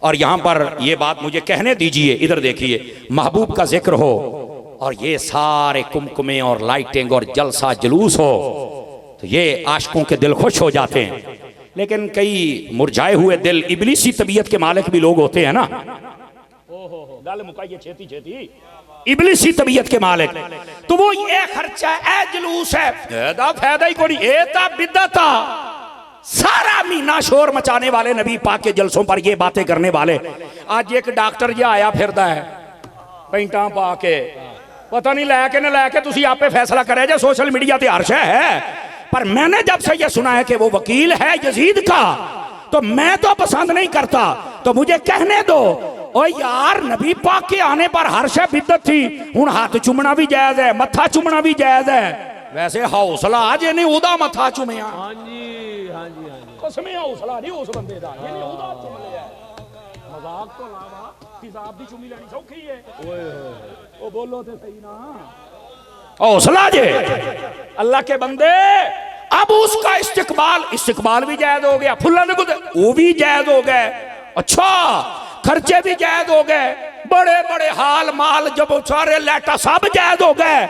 और यहां पर यह बात मुझे कहने दीजिए, इधर देखिए, महबूब का जिक्र हो और ये सारे कुमकुमे और लाइटिंग और जलसा जुलूस हो तो ये आशिकों के दिल खुश हो जाते हैं। लेकिन कई मुरझाए हुए दिल, इबलीसी तबीयत के मालिक भी लोग होते हैं ना, गल मुकाइए छेती छेती, इबलीसी तबीयत के मालिक, तो वो ये खर्चा है, जुलूस है, फायदा ही कोई, एता बिदता, सारा महीना शोर मचाने वाले नबी पाक के जलसों पर ये बातें करने वाले। आज एक डॉक्टर जी आया फिरदा है पेंटा पा के, पता नहीं लैके न लैके, तुसी आपे फैसला करे जो सोशल मीडिया ते हर शय है। पर मैंने जब से ये सुना है कि वो वकील है यजीद का, तो मैं तो पसंद नहीं करता, तो मुझे कहने दो। ओ यार, नबी पाक के आने पर हर शय बिदत थी, हुण हाथ चुमना भी जायज है, मत्था चुमना भी जायज है। वैसे हौसला जे नहीं उदा मत्था चुमिया, हां जी हां जी हां जी, कसमें हौसला नहीं उस बंदे दा, ये नहीं उदा चुम लिया। मजाक तो अलावा हिसाब दी चुमी लेनी सौखी है। ओए होए, ओ बोलो ते सही ना, हौसला जे अल्लाह के बंदे। अब उसका इस्तिकबाल भी जायज हो गया, फुल्ला ने वो भी जायज हो गए, अच्छा खर्चे भी जायज हो गए, बड़े बड़े हाल माल जब सारे लेटा सब जायज हो गए।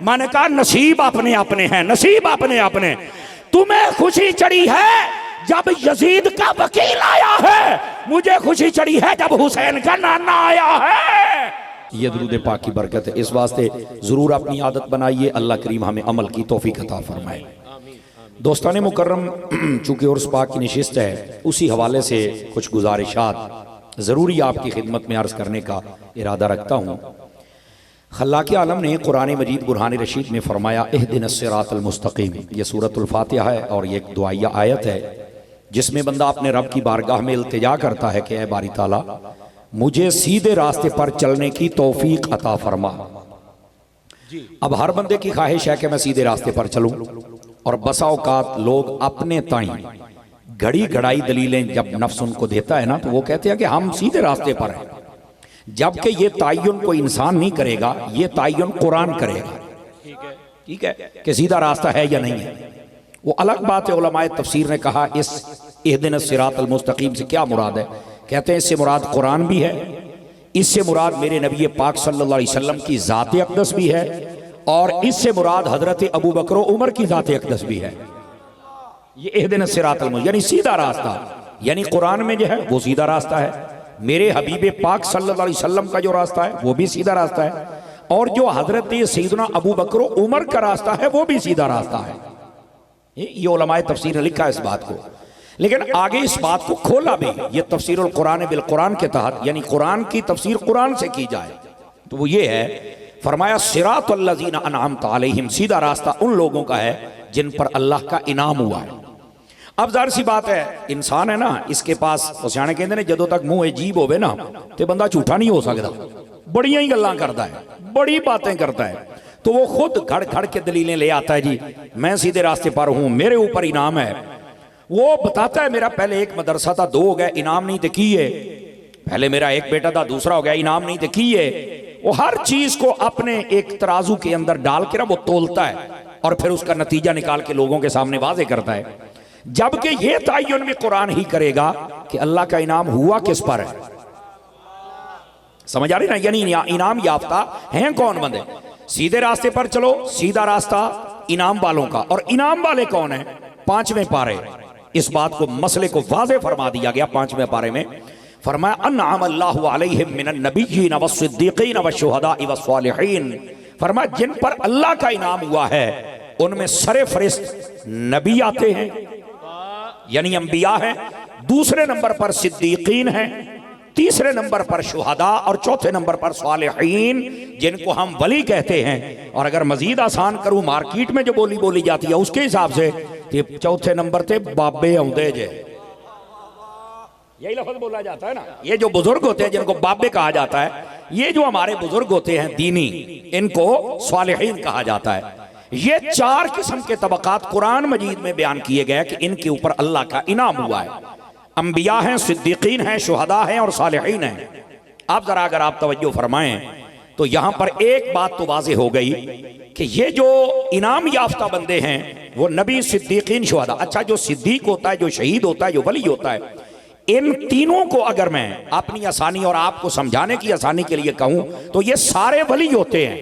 मैंने कहा नसीब अपने अपने हैं, नसीब अपने अपने। तुम्हें खुशी चढ़ी है जब यजीद का वकील आया है, मुझे खुशी चढ़ी है जब हुसैन का नाना आया है। ये दुरूद पाक की बरकत है, इस वास्ते जरूर अपनी आदत बनाइए। अल्लाह करीम हमें अमल की तौफीक अता फरमाए। दोस्ताने मुकर्रम, चूंकि उर्स पाक की नशिस्त है, उसी हवाले से कुछ गुजारिशात ज़रूरी आपकी खिदमत में अर्ज़ करने का इरादा रखता हूँ। खल्लाक़ आलम ने कुरान मजीद बुरहान रशीद में फरमाया, इहदिनस सिरातल मुस्तक़ीम। ये सूरतुल फातिहा है और ये एक दुआया आयत है जिसमें बंदा अपने रब की बारगाह में इल्तिजा करता है कि ऐ बारी ताला, मुझे सीधे रास्ते पर चलने की तौफीक अता फरमा। अब हर बंदे की ख्वाहिश है कि मैं सीधे रास्ते पर चलूं, और बसा औकात लोग अपने ताई घड़ी घड़ाई दलीलें जब नफ्स उनको देता है ना, तो वो कहते हैं कि हम सीधे रास्ते पर हैं, जबकि ये ताय्युन कोई इंसान नहीं करेगा, ये ताय्युन कुरान करेगा। ठीक है कि सीधा रास्ता है या नहीं है, वो अलग बात है। उलमाए तफसीर ने कहा इस इहदिनस सिरातल मुस्तकीम से क्या मुराद है, कहते हैं इससे मुराद कुरान भी है, इससे मुराद मेरे नबी पाक सल्लल्लाहु अलैहि वसल्लम की ज़ात अक़दस भी है, और इससे मुराद हजरत अबू बकर उमर की ज़ात अक़दस भी है। ये इहदिनस सिरातल मुस्तकीम यानी सीधा रास्ता, यानी कुरान में जो है वो सीधा रास्ता है, मेरे हबीब पाक सल्लल्लाहु अलैहि वसल्लम का जो रास्ता है वो भी सीधा रास्ता है, और जो हजरत सैयदना अबू बकर उमर का रास्ता है वो भी सीधा रास्ता है। ये उलमाए तफसीर ने लिखा है इस बात को, लेकिन आगे इस बात को खोला भी, ये तफसीरुल कुरान बिल कुरान के तहत, यानी कुरान की तफसीर कुरान से की जाए तो वो ये है, फरमाया सिरातल लज़ीना अनअमता अलैहिम, सीधा रास्ता उन लोगों का है जिन पर अल्लाह का इनाम हुआ है। अब जाहिर सी बात है, इंसान है ना, इसके पास सियाने कहते हैं जदों तक मुंह अजीब होवे ना तो बंदा झूठा नहीं हो सकता, बड़ियां ही गल्लां करता है, बड़ी बातें करता है, तो वो खुद घड़ घड़ के दलीलें ले आता है, जी मैं सीधे रास्ते पर हूं, मेरे ऊपर इनाम है। वो बताता है मेरा पहले एक मदरसा था, 2 हो गए, इनाम नहीं तो की है, पहले मेरा एक बेटा था, दूसरा हो गया, इनाम नहीं तो की है। वो हर चीज को अपने एक तराजू के अंदर डाल के ना वो तोलता है और फिर उसका नतीजा निकाल के लोगों के सामने वाजे करता है, जबकि ये ताय्युन भी कुरान ही करेगा कि अल्लाह का इनाम हुआ किस पर है। समझ आ रही ना, यानी इनाम याफ्ता हैं कौन बंदे, सीधे रास्ते पर चलो, सीधा रास्ता इनाम वालों का, और इनाम वाले कौन है, 5वें पारे इस बात को, मसले को वाज़े फरमा दिया गया। 5वें पारे में फरमाया अन्अम अल्लाहु अलैहिम मिनन नबिय्यीन वस्सिद्दीक़ीन वश्शुहदाኢ वस्सालिहीन, फरमाया जिन पर अल्लाह का इनाम हुआ है उनमें सरे फरिश्त नबी आते हैं, यानी अंबिया हैं, दूसरे नंबर पर सिद्दीकीन हैं, तीसरे नंबर पर शुहदा, और चौथे नंबर पर सालिहीन जिनको हम वली कहते हैं। और अगर मजीद आसान करूं, मार्केट में जो बोली बोली जाती है उसके हिसाब से चौथे नंबर पे बाबे आउंदे जे, यही लफ्ज बोला जाता है ना, ये जो बुजुर्ग होते हैं जिनको बाबे कहा जाता है, ये जो हमारे बुजुर्ग होते हैं दीनी, इनको सालिहीन कहा जाता है। ये 4 किस्म के तबकात कुरान मजीद में बयान किए गए कि इनके ऊपर अल्लाह का इनाम हुआ है। अंबिया हैं, सिद्दीकीन हैं, शुहदा हैं और सालिहीन हैं। अब जरा अगर आप तवज्जो फरमाएं तो यहां पर एक बात तो वाज़े हो गई कि ये जो इनाम याफ्ता बंदे हैं वो नबी, सिद्दीकीन, शुहदा। अच्छा, जो सिद्दीक होता है, जो शहीद होता है, जो वली होता है, इन तीनों को अगर मैं अपनी आसानी और आपको समझाने की आसानी के लिए कहूं तो ये सारे वली होते हैं,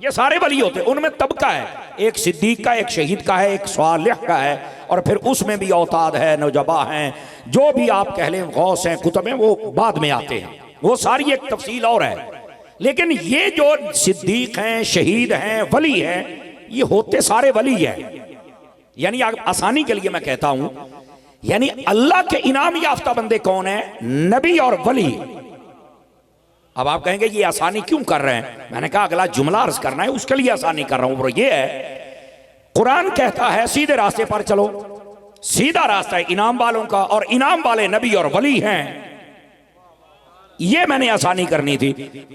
ये सारे वली होते हैं। उनमें तबका है, एक सिद्दीक का, एक शहीद का है, एक स्वालिह का है, और फिर उसमें भी औताद है, नौजबा हैं, जो भी आप कह लें, गौस हैं, कुतुब हैं, वो बाद में आते हैं, वो सारी एक तफसील और है। लेकिन ये जो सिद्दीक हैं, शहीद हैं, वली हैं, ये होते सारे वली हैं। यानी आसानी के लिए मैं कहता हूं, यानी अल्लाह के इनाम याफ्ता बंदे कौन है? नबी और वली। अब आप कहेंगे ये आसानी क्यों कर रहे हैं? मैंने कहा अगला जुमला अर्ज करना है, उसके लिए आसानी कर रहा हूं। ये है, कुरान कहता है सीधे रास्ते पर चलो, सीधा रास्ता है इनाम वालों का, और इनाम वाले नबी और वली हैं। ये मैंने आसानी करनी थी।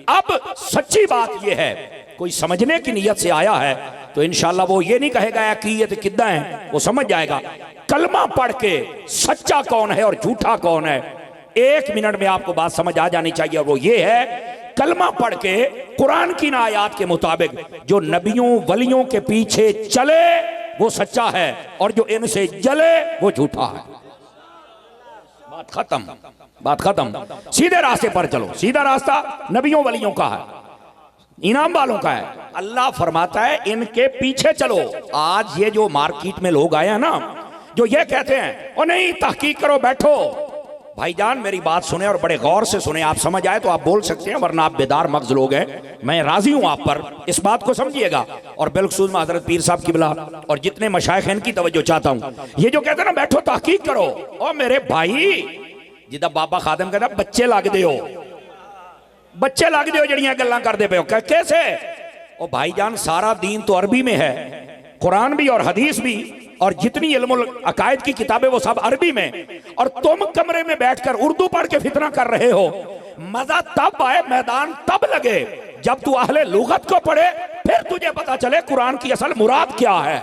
अब सच्ची बात यह है, कोई समझने की नीयत से आया है तो इंशाल्लाह वो ये नहीं कहेगा अकीयत किद्दा है, वो समझ जाएगा। कलमा पढ़ के सच्चा कौन है और झूठा कौन है, 1 मिनट में आपको बात समझ आ जानी चाहिए। और वो ये है, कलमा पढ़ के कुरान की आयात के मुताबिक जो नबियों वलियों के पीछे चले वो सच्चा है, और जो इनसे जले वो झूठा है। बात खत्म, बात खत्म। सीधे रास्ते पर चलो, सीधा रास्ता नबियों वलियों का है, इनाम वालों का है। अल्लाह फरमाता है इनके पीछे चलो। आज ये जो मार्केट में लोग आए हैं ना, जो ये कहते हैं ओ नहीं तहकीक करो, बैठो। भाईजान मेरी बात सुने और बड़े गौर से सुने, आप समझ आए तो आप बोल सकते हैं, वरना आप बेदार मगज लोग हैं। मैं राजी हूं आप पर, इस बात को समझिएगा। और बिलखुसूस में हजरत पीर साहब किबला और जितने मशाइख हैं इनकी तवज्जो चाहता हूं। ये जो कहते हैं ना बैठो तहकीक करो, ओ मेरे भाई जिदा बाबा खादम कहता बच्चे लगदे हो, बच्चे लगदे हो जड़ियां गल्लां करदे पे हो। कैसे? ओ भाईजान सारा दीन तो अरबी में है, कुरान भी और हदीस भी, और जितनी इल्मुल अकायद की किताबें वो सब अरबी में, और तुम कमरे में बैठकर उर्दू पढ़ के फितना कर रहे हो। मजा तब आए, मैदान तब लगे जब तू अहले लुगत को पढ़े, फिर तुझे पता चले कुरान की असल मुराद क्या है।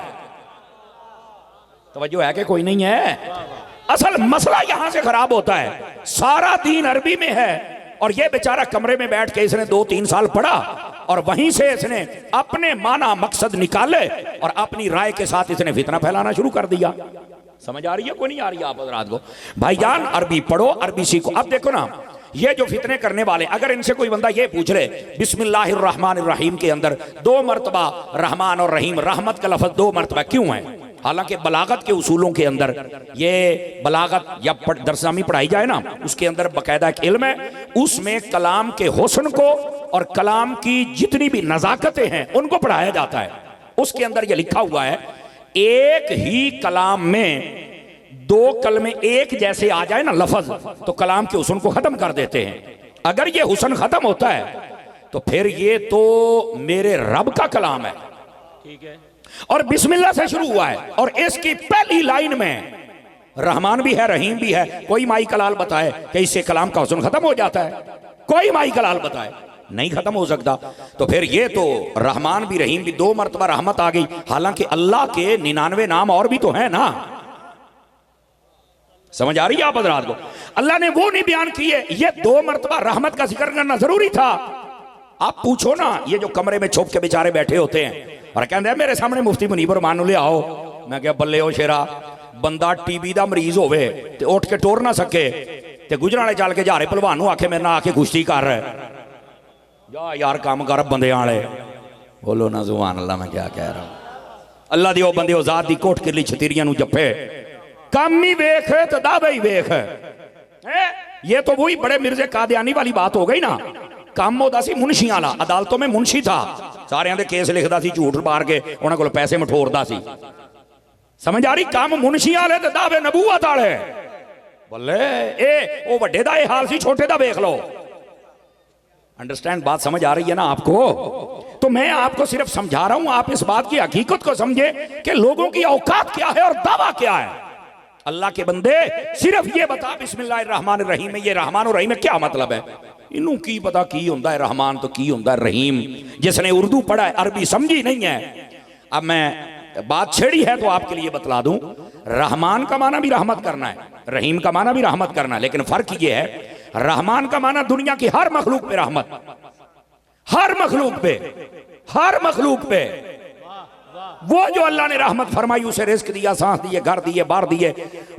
तवज्जो है कि कोई नहीं है? असल मसला यहां से खराब होता है। सारा दीन अरबी में है और ये बेचारा कमरे में बैठ के इसने 2-3 साल पढ़ा, और वहीं से इसने अपने माना मकसद निकाले और अपनी राय के साथ इसने फितना फैलाना शुरू कर दिया। समझ आ रही है कोई नहीं आ रही है आप हज़रात को? भाईजान अरबी पढ़ो, अरबी सीखो। अब देखो ना, ये जो फितने करने वाले, अगर इनसे कोई बंदा ये पूछ ले बिस्मिल्लाहिर्रहमानिर्रहीम के अंदर 2 मरतबा रहमान और रहीम, रहमत का लफ्ज 2 मरतबा क्यों है? हालांकि बलागत के उसूलों के अंदर ये बलागत या दरसामी पढ़ाई जाए ना, उसके अंदर बाकायदा एक इल्म है, उसमें कलाम के हुस्न को और कलाम की जितनी भी नज़ाकतें हैं उनको पढ़ाया जाता है। उसके अंदर ये लिखा हुआ है, एक ही कलाम में 2 कलमे एक जैसे आ जाए ना लफ्ज, तो कलाम के हुस्न को खत्म कर देते हैं। अगर ये हुस्न खत्म होता है तो फिर ये तो मेरे रब का कलाम है, ठीक है, और बिस्मिल्लाह से शुरू हुआ है, और इसकी पहली लाइन में रहमान भी है, रहीम भी है। कोई माई कलाल बताए कि इससे कलाम का हुस्न खत्म हो जाता है? कोई माई कलाल बताए? नहीं खत्म हो सकता। तो फिर ये तो रहमान भी रहीम भी, 2 मरतबा रहमत आ गई। हालांकि अल्लाह के 99 नाम और भी तो है ना। समझ आ रही है आप हज़रात को? अल्लाह ने वो नहीं बयान किए, ये 2 मरतबा रहमत का जिक्र करना जरूरी था। आप पूछो ना, ये जो कमरे में छुप के बेचारे बैठे होते हैं और कहते हैं मेरे सामने मुफ्ती मुनीबर मान ले आओ, मैं क्या बल्ले हो शेरा, बंदा टीबी का मरीज होवे ते उठ के टोर ना सके ते गुजराले चल के जारे भलवान नूं आखे मेरे नाल आके कुश्ती कर, जा यार काम कर बंदे वाले। बोलो ना सुभान अल्लाह, मैं क्या कह रहा हूं। अल्लाह दी ओ बंदे ओ जात दी कोट किरली छतीरियां नूं जप्पे, काम ही वेख तो दावे ही वेख। ये तो वही बड़े मिर्जे कादियानी वाली बात हो गई ना। काम होता सी मुंशियां वाला, अदालतों में मुंशी था, सारे दे केस लिखता सी, झूठ मार के उन्होंने को पैसे मठोरदा सी। समझ आ रही? काम मुंशियां वाले ते दावे नबूवत वाले। बल्ले ए ओ वड्डे दा ए हाल सी, छोटे दा देख लो। अंडरस्टैंड? बात समझ आ रही है ना आपको? तो मैं आपको सिर्फ समझा रहा हूं, आप इस बात की हकीकत को समझे कि लोगों की औकात क्या है और दावा क्या है। अल्लाह के बंदे सिर्फ ये बता बिस्मिल्लाहिर्रहमानिर्रहीम में, ये रहमान और रहीम में क्या मतलब है? इनू की पता की होंदा है रहमान तो की होंदा है रहीम। जिसने उर्दू पढ़ा है, अरबी समझी नहीं है। अब मैं बात छेड़ी है तो आपके लिए बतला दूं, रहमान का माना भी रहमत करना है, रहीम का माना भी रहमत करना है, लेकिन फर्क ये है रहमान का माना दुनिया की हर मखलूक पे रहमत, हर मखलूक पे, हर मखलूक पे। वो जो अल्लाह ने रहमत फरमाई, उसे रिस्क दिया, सांस दिए, घर दिए, बार दिए,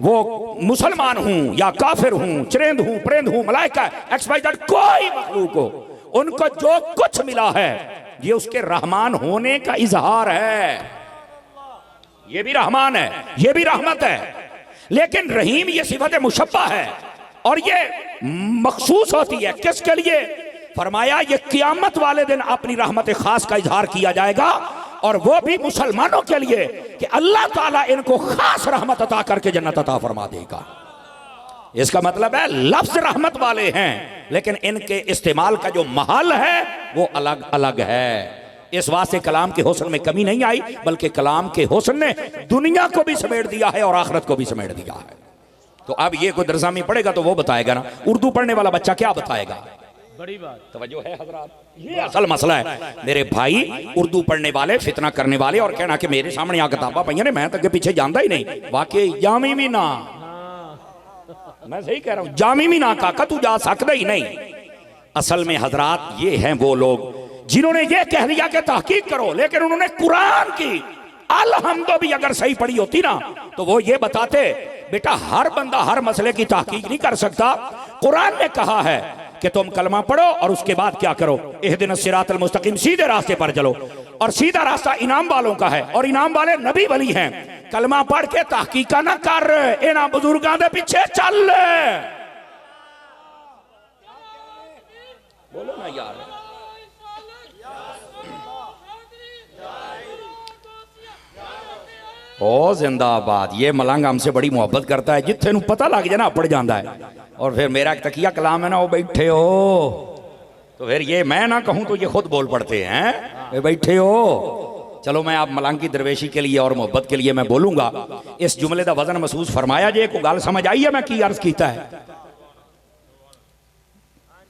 वो मुसलमान हूं या काफिर हूं, चरेंद हूं, परिंद हूं, मलाइका, एक्सवाइजेड, कोई मखलूक हो, उनको जो कुछ मिला है ये उसके रहमान होने का इजहार है। ये भी रहमान है, ये भी रहमत है, लेकिन रहीम ये सिफत मुशब्बा है और ये मखसूस होती है किसके लिए? फरमाया ये कियामत वाले दिन अपनी रहमत खास का इजहार किया जाएगा और वो भी मुसलमानों के लिए कि अल्लाह ताला इनको खास रहमत अता करके जन्नत अता फरमा देगा। इसका मतलब है लफ्ज रहमत वाले हैं, लेकिन इनके इस्तेमाल का जो महल है वो अलग अलग है। इस वास्ते कलाम के हुस्न में कमी नहीं आई, बल्कि कलाम के हुस्न ने दुनिया को भी समेट दिया है और आखिरत को भी समेट दिया है। तो अब ये कोई दरसा में पढ़ेगा तो वो बताएगा ना, उर्दू पढ़ने वाला बच्चा क्या बताएगा? बड़ी बात, तवज्जो है हजरात, ये असल मसला है मेरे भाई। उर्दू पढ़ने वाले, फितना करने वाले और कहना कि मेरे सामने आ किताबा पई ने, मैं तो अगे पीछे जांदा ही नहीं, वाकई जामी भी ना, मैं सही कह रहा हूं, जामी भी ना काका तू जा सकता ही नहीं। असल में हजरात ये हैं वो लोग जिन्होंने ये कह दिया कि तहकीक करो, लेकिन उन्होंने कुरान की अलहम्दो भी अगर सही पढ़ी होती ना तो वो ये बताते बेटा हर बंदा हर मसले की तहकीक नहीं कर सकता। कुरान ने कहा है कि तुम कलमा पढ़ो और उसके बाद क्या करो, इहदिनस सिरातल मुस्तकीम, सीधे रास्ते पर चलो, और सीधा रास्ता इनाम वालों का है और इनाम वाले नबी वली हैं। कलमा पढ़ के तहकीक ना कर, इन्हां बुजुर्गां दे पीछे चल। बोलो ना यार, ओ जिंदाबाद। ये मलंग हमसे बड़ी मोहब्बत करता है, जिथे नूं पता लग जाए ना पड़ जाता है। और फिर मेरा एक तकिया कलाम है ना, वो बैठे हो तो फिर ये मैं ना कहूं तो ये खुद बोल पड़ते हैं, बैठे हो। चलो मैं आप मलंग की दरवेशी के लिए और मोहब्बत के लिए मैं बोलूंगा। इस जुमले का वजन महसूस फरमाया जे, को गल समझ आई है मैं की अर्ज कीता है?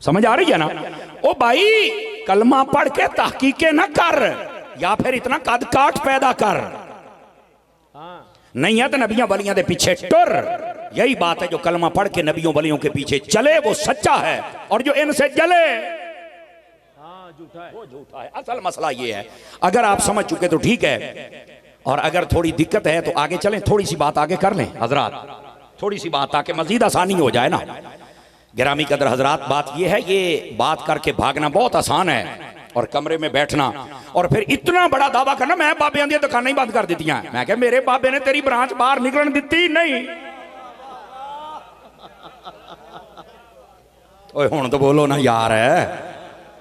समझ आ रही है ना? ओ भाई कलमा पढ़ के तहकीके ना कर, या फिर इतना कद काट पैदा कर, नहीं है तो नबियों वलियों के पीछे टुर। यही बात है, जो कलमा पढ़ के नबियों वलियों के पीछे चले वो सच्चा है, और जो इनसे जले वो झूठा है। असल मसला ये है, अगर आप समझ चुके तो ठीक है, और अगर थोड़ी दिक्कत है तो आगे चलें, थोड़ी सी बात आगे कर लें हजरात, थोड़ी सी बात ताकि मजीद आसानी हो जाए ना। गिरामी कदर हजरात, बात यह है, ये बात करके भागना बहुत आसान है और कमरे में बैठना और फिर इतना बड़ा दावा करना मैं बाबियां दी दुकानें ही बंद कर दी। मैं क्या मेरे बाबे ने तेरी ब्रांच बाहर निकलन दी नहीं? ओए हुण तो बोलो ना यार,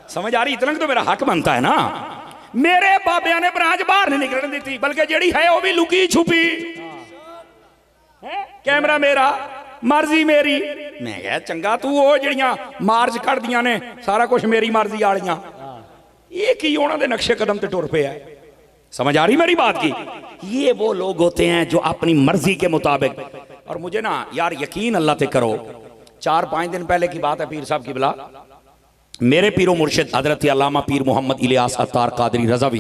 समझ आ रही? इतना तो मेरा हक बनता है ना। मेरे बाबियां ने ब्रांच बाहर नहीं निकलन दी, बल्कि जेड़ी है वो भी लुकी छुपी है। कैमरा मेरा, मर्जी मेरी। मैं क्या चंगा तू वो जड़ियां मार्च कर दियां ने सारा कुछ मेरी मर्जी वालियां, ये की उन्होंने नक्शे कदम पे टुर पे है। समझ आ रही मेरी बात की? ये वो लोग होते हैं जो अपनी मर्जी के मुताबिक। और मुझे ना यार यकीन अल्लाह ते करो, 4-5 दिन पहले की बात है, पीर साहब की बिला, मेरे पीरो मुर्शिद हजरत अल्लामा पीर मोहम्मद इलियास अत्तार कादरी रज़वी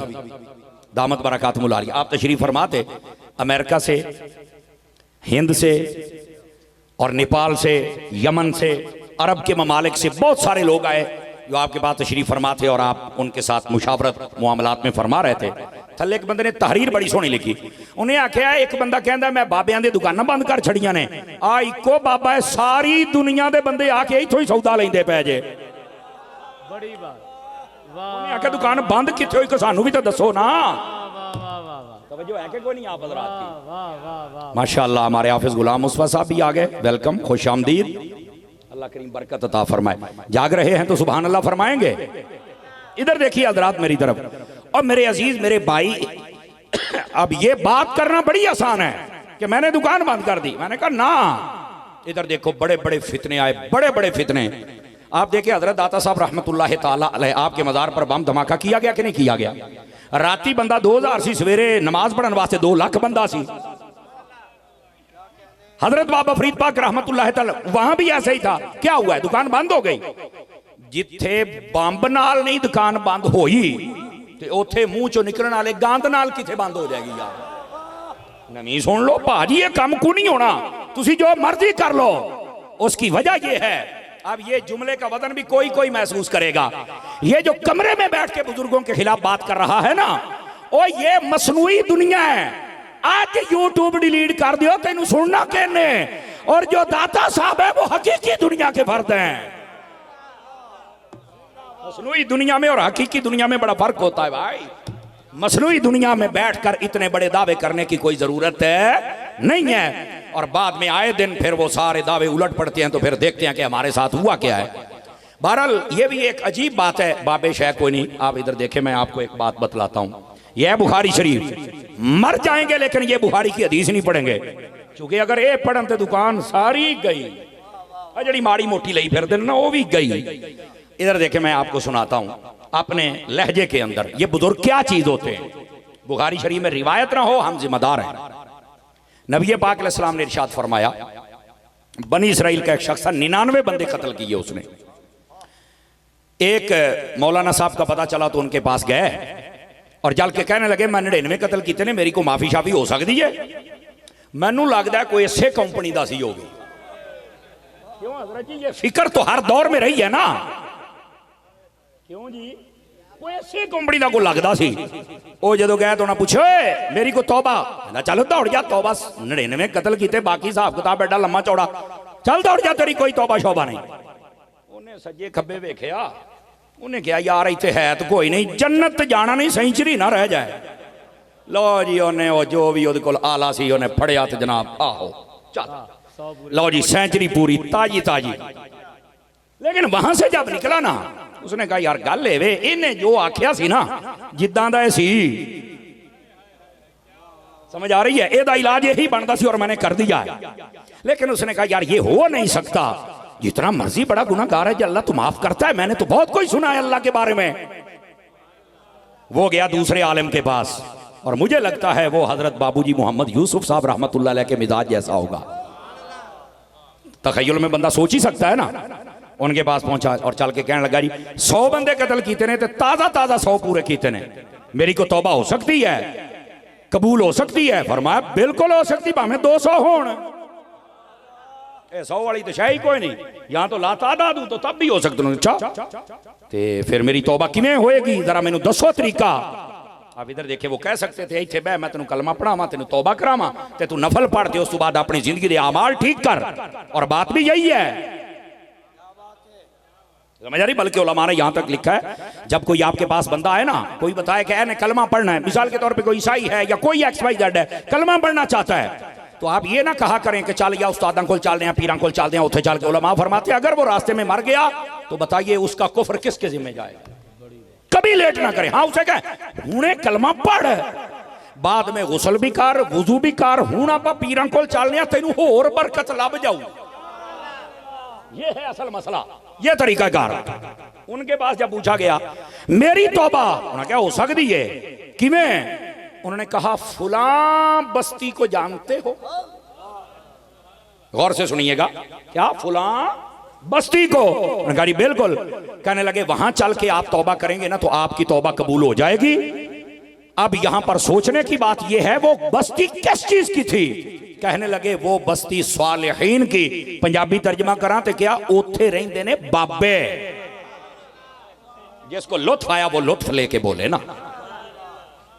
दामत बरकातुहुल आलिया, आप तशरीफ फरमाते अमेरिका से, हिंद से और नेपाल से, यमन से, अरब के ममालिक से बहुत सारे लोग आए जो आपके पास तशरीफ फरमा थे और आप उनके साथ मुशावरत मुआमलात में फरमा रहे थे। थले एक बंदे ने तहरीर बड़ी सोहनी लिखी, उन्हें आख्या एक बंदा कहता मैं बाबियां दी दुकानां बंद कर छड़ियां ने, आ इको बाबा है, सारी दुनिया के बंदे आके इथों ही सौदा लेंदे पै जे। बड़ी बात, उन्हें आख्या दुकान बंद किथे होई, सानू भी तो दसो ना। तवज्जो है कि कोई नहीं आप हज़रात की? माशाअल्लाह हमारे हाफिज गुलाम मुस्तफा साहब भी आ गए, वेलकम, खुश आमदीद, अल्लाह करीम बरकत अता फरमाए। जाग रहे हैं तो सुभान अल्लाह फरमाएंगे। इधर देखिए हजरात मेरी तरफ, और मेरे अजीज मेरे भाई, अब ये बात करना बड़ी आसान है कि मैंने दुकान बंद कर दी। मैंने कहा ना, इधर देखो बड़े बड़े फितने आए, बड़े बड़े फितने। आप देखिए हजरत दाता साहब रहमतुल्लाह ताला अलैह, आपके मजार पर बम धमाका किया गया कि नहीं किया गया? राती बंदा 2000 सी, सवेरे नमाज पढ़ने वास्ते 2 लाख बंदा सी। हजरत बाबा फरीद पाक रहमतुल्लाह ताला वहां भी ऐसा ही था। क्या हुआ है? दुकान बंद हो गई। जिथे बंब नाल नहीं दुकान बंद होई ते उथे मुंह चो निकलने वाले गंद नाल किथे बंद हो जाएगी यार। नवी सुन लो भाजी, ये कम को नहीं होना, तुसी जो मर्जी कर लो। उसकी वजह ये है, अब ये जुमले का वजन भी कोई कोई महसूस करेगा। ये जो कमरे में बैठ के बुजुर्गों के खिलाफ बात कर रहा है ना, ओ ये मसनूई दुनिया है। आज यूट्यूब डिलीट कर दियो, तेन सुनना कहने। और जो दाता साहब है वो हकीकी दुनिया के फर्द हैं। मसनूई दुनिया में और हकीकी दुनिया में बड़ा फर्क होता है भाई। मसनूई दुनिया में बैठकर इतने बड़े दावे करने की कोई जरूरत नहीं है, और बाद में आए दिन फिर वो सारे दावे उलट पड़ते हैं, तो फिर देखते हैं कि हमारे साथ हुआ क्या है। बहरहाल ये भी एक अजीब बात है। बाबे शाह कोई नहीं, आप इधर देखें, मैं आपको एक बात बतलाता हूं। यह है बुखारी शरीफ। मर जाएंगे लेकिन ये बुखारी की हदीस नहीं पढ़ेंगे, क्योंकि अगर ये पढ़न तो दुकान सारी गई, जड़ी माड़ी मोटी लई फिर दिन ना वो भी गई। इधर देखे, मैं आपको सुनाता हूं अपने लहजे के अंदर ये बुजुर्ग क्या चीज होते हैं। बुखारी शरीफ में रिवायत ना हो, हम जिम्मेदार हैं। नबी पाक अलैहिस्सलाम ने इरशाद फरमाया, बनी इसराइल का एक शख्स 99 बंदे कत्ल किए उसने। एक मौलाना साहब का पता चला तो उनके पास गए और जल के कहने लगे, मैं 99 कत्ल किए ने, मेरी को माफी शाफी हो सकती है? मैनू लगता है कोई इसे कंपनी का सी होगी। क्यों हजरत जी, ये फिक्र तो हर दौर में रही है ना। क्यों जी, कोई ऐसी कंपनी का कोई लगता सी। वो जो गए तो उन्हें पूछो, मेरी को तौबा, चल दौड़ जा, तौबा 99 कत्ल किए, बाकी हिसाब किताब एडा लम्मा चौड़ा, चल दौड़ जा, तेरी कोई तौबा शोभा नहीं। उन्हें सज्जे खब्बे वेख्या, उन्हें कहा यार इतने है तो कोई नहीं, जन्नत जाना नहीं, सेंचुरी ना रह जाए। लो जी उन्हें वो जो भी वो आला सी उन्हें फड़िया तो जनाब आहो चल, लो जी सेंचुरी पूरी ताजी ताजी। लेकिन वहां से जब निकला ना, उसने कहा यार गल है वे, इन्हें जो आख्या सी ना जिद्दां दा सी, समझ आ रही है, एदा इलाज यही बनता सी और मैंने कर दिया है। लेकिन उसने कहा यार ये हो नहीं सकता, जितना मर्जी बड़ा गुनाहगार है जी, अल्लाह तो माफ करता है, मैंने तो बहुत कुछ सुना है अल्लाह के बारे में। वो गया दूसरे आलिम के पास, और मुझे लगता है वो हजरत बाबूजी मोहम्मद यूसुफ साहब रहमतुल्लाह अलैह के मिजाज जैसा होगा। तखय्युल में बंदा सोच ही सकता है ना। उनके पास पहुंचा और चल के कहने लगा, जी 100 बंदे कत्ल किए ने, ताजा ताजा 100 पूरे किए ने, मेरी को तौबा हो सकती है, कबूल हो सकती है? फरमाया बिल्कुल हो सकती, भावें 200 होण, 100 वाली तो शाही कोई नहीं, यहां तो लातादा दूं तो तब भी हो सकते। अच्छा ते फिर मेरी तौबा किवें होएगी, जरा मैनू दसो तरीका। आप इधर देखे, वो कह सकते थे इत्थे बह मैं तेन कलमा पढ़ावा, तेन तौबा करावा, ते तू नफल पढ़ दे, उस तो बाद अपनी जिंदगी के आमाल ठीक कर। और बात भी यही है, समझ आ रही? बल्कि उलमा ने यहां तक लिखा है, जब कोई आपके पास बंदा है ना, कोई बताए कि इन्हें कलमा पढ़ना है, मिसाल के तौर पे कोई ईसाई है या कोई XYZ है, कलमा पढ़ना चाहता है, तो आप ये ना कहा करें कि चल या उस्तादां को चल रहे हैं, पीरां को चल रहे हैं, उठे चल के। उलमा फरमाते अगर वो रास्ते में मर गया तो बताइए उसका कुफ्र किसके जिम्मे जाएगा? कभी लेट ना करें। हाँ उसे कहे हूने कलमा पढ़, बाद में गुसल भी कर, वुजू भी कर, हूं आप पीरां को चलने तेन होर बरकत लभ जाऊ। ये है असल मसला, ये तरीका कार। उनके पास जब पूछा गया मेरी तौबा, उन्होंने क्या हो सकती है, किवें? उन्होंने कहा फुलां बस्ती को जानते हो? गौर से सुनिएगा, क्या फुलां बस्ती को? उन्होंने कहा बिल्कुल। कहने लगे वहां चल के आप तौबा करेंगे ना तो आपकी तौबा कबूल हो जाएगी। अब यहां पर सोचने की बात यह है, वो बस्ती किस चीज की थी? कहने लगे वो बस्ती स्वालिहीन की। पंजाबी तर्जमा करा तो क्या, ओथे रहंदे ने बाबे, जिसको लुत्फ आया वो लुत्फ लेके बोले ना,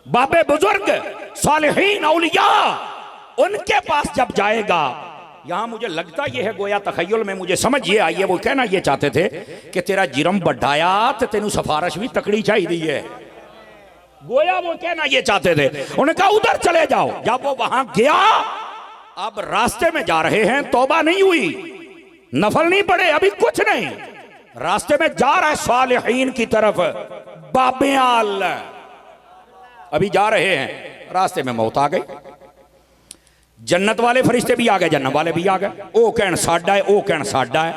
बाबे बुजुर्ग सालिहीन औलिया, उनके पास जब जाएगा। यहां मुझे लगता यह है, गोया तखय्युल में मुझे समझ ये आई है, वो कहना ये चाहते थे कि तेरा जिरम बढ़ाया तो तेनू सिफारिश भी तकड़ी चाहिए है। गोया वो कहना ये चाहते थे। उन्होंने कहा उधर चले जाओ। जब वो वहां गया, अब रास्ते में जा रहे हैं, तौबा नहीं हुई, नफल नहीं पड़े, अभी कुछ नहीं, रास्ते में जा रहा है सालिहीन की तरफ, बाबेआल अभी जा रहे हैं, रास्ते में मौत आ गई। जन्नत वाले फरिश्ते भी आ गए, जन्नत वाले भी आ गए, ओ कहन साडा है, ओ कहन साडा है।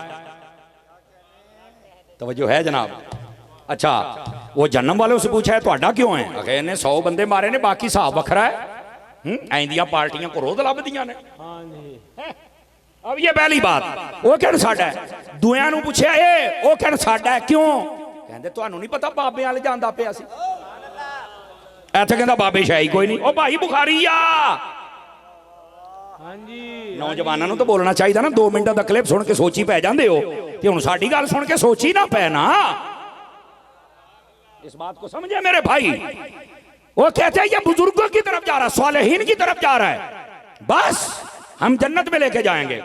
तवज्जो है जनाब? अच्छा वो जन्नत वालों से पूछा है ਤੁਹਾਡਾ क्यों है? अगे इन्हें 100 बंदे मारे ने, बाकी हिसाब वखरा है। ऐंदियां पार्टियां को रोज लभदियां ने। अब ये पहली बात, वो कहन साडा है। दूया नूं पूछया ए, ओ कहन साडा है, क्यों? कहंदे तुहानू नहीं पता बाबे वाले जांदा पिया सी। इत्थे कहंदा बाबे शाही कोई नहीं, ओ भाई बुखारी आ। नौजवानों को तो बोलना चाहिए ना, 2 मिनट का क्लिप सुन के सोची पै जाते हो, तो हुण साडी गल सुन के सोची ना पै ना। इस बात को समझे मेरे भाई? वो कहते हैं ये बुजुर्गों की तरफ जा रहा है, सालेहीन की तरफ जा रहा है, बस हम जन्नत में लेके जाएंगे।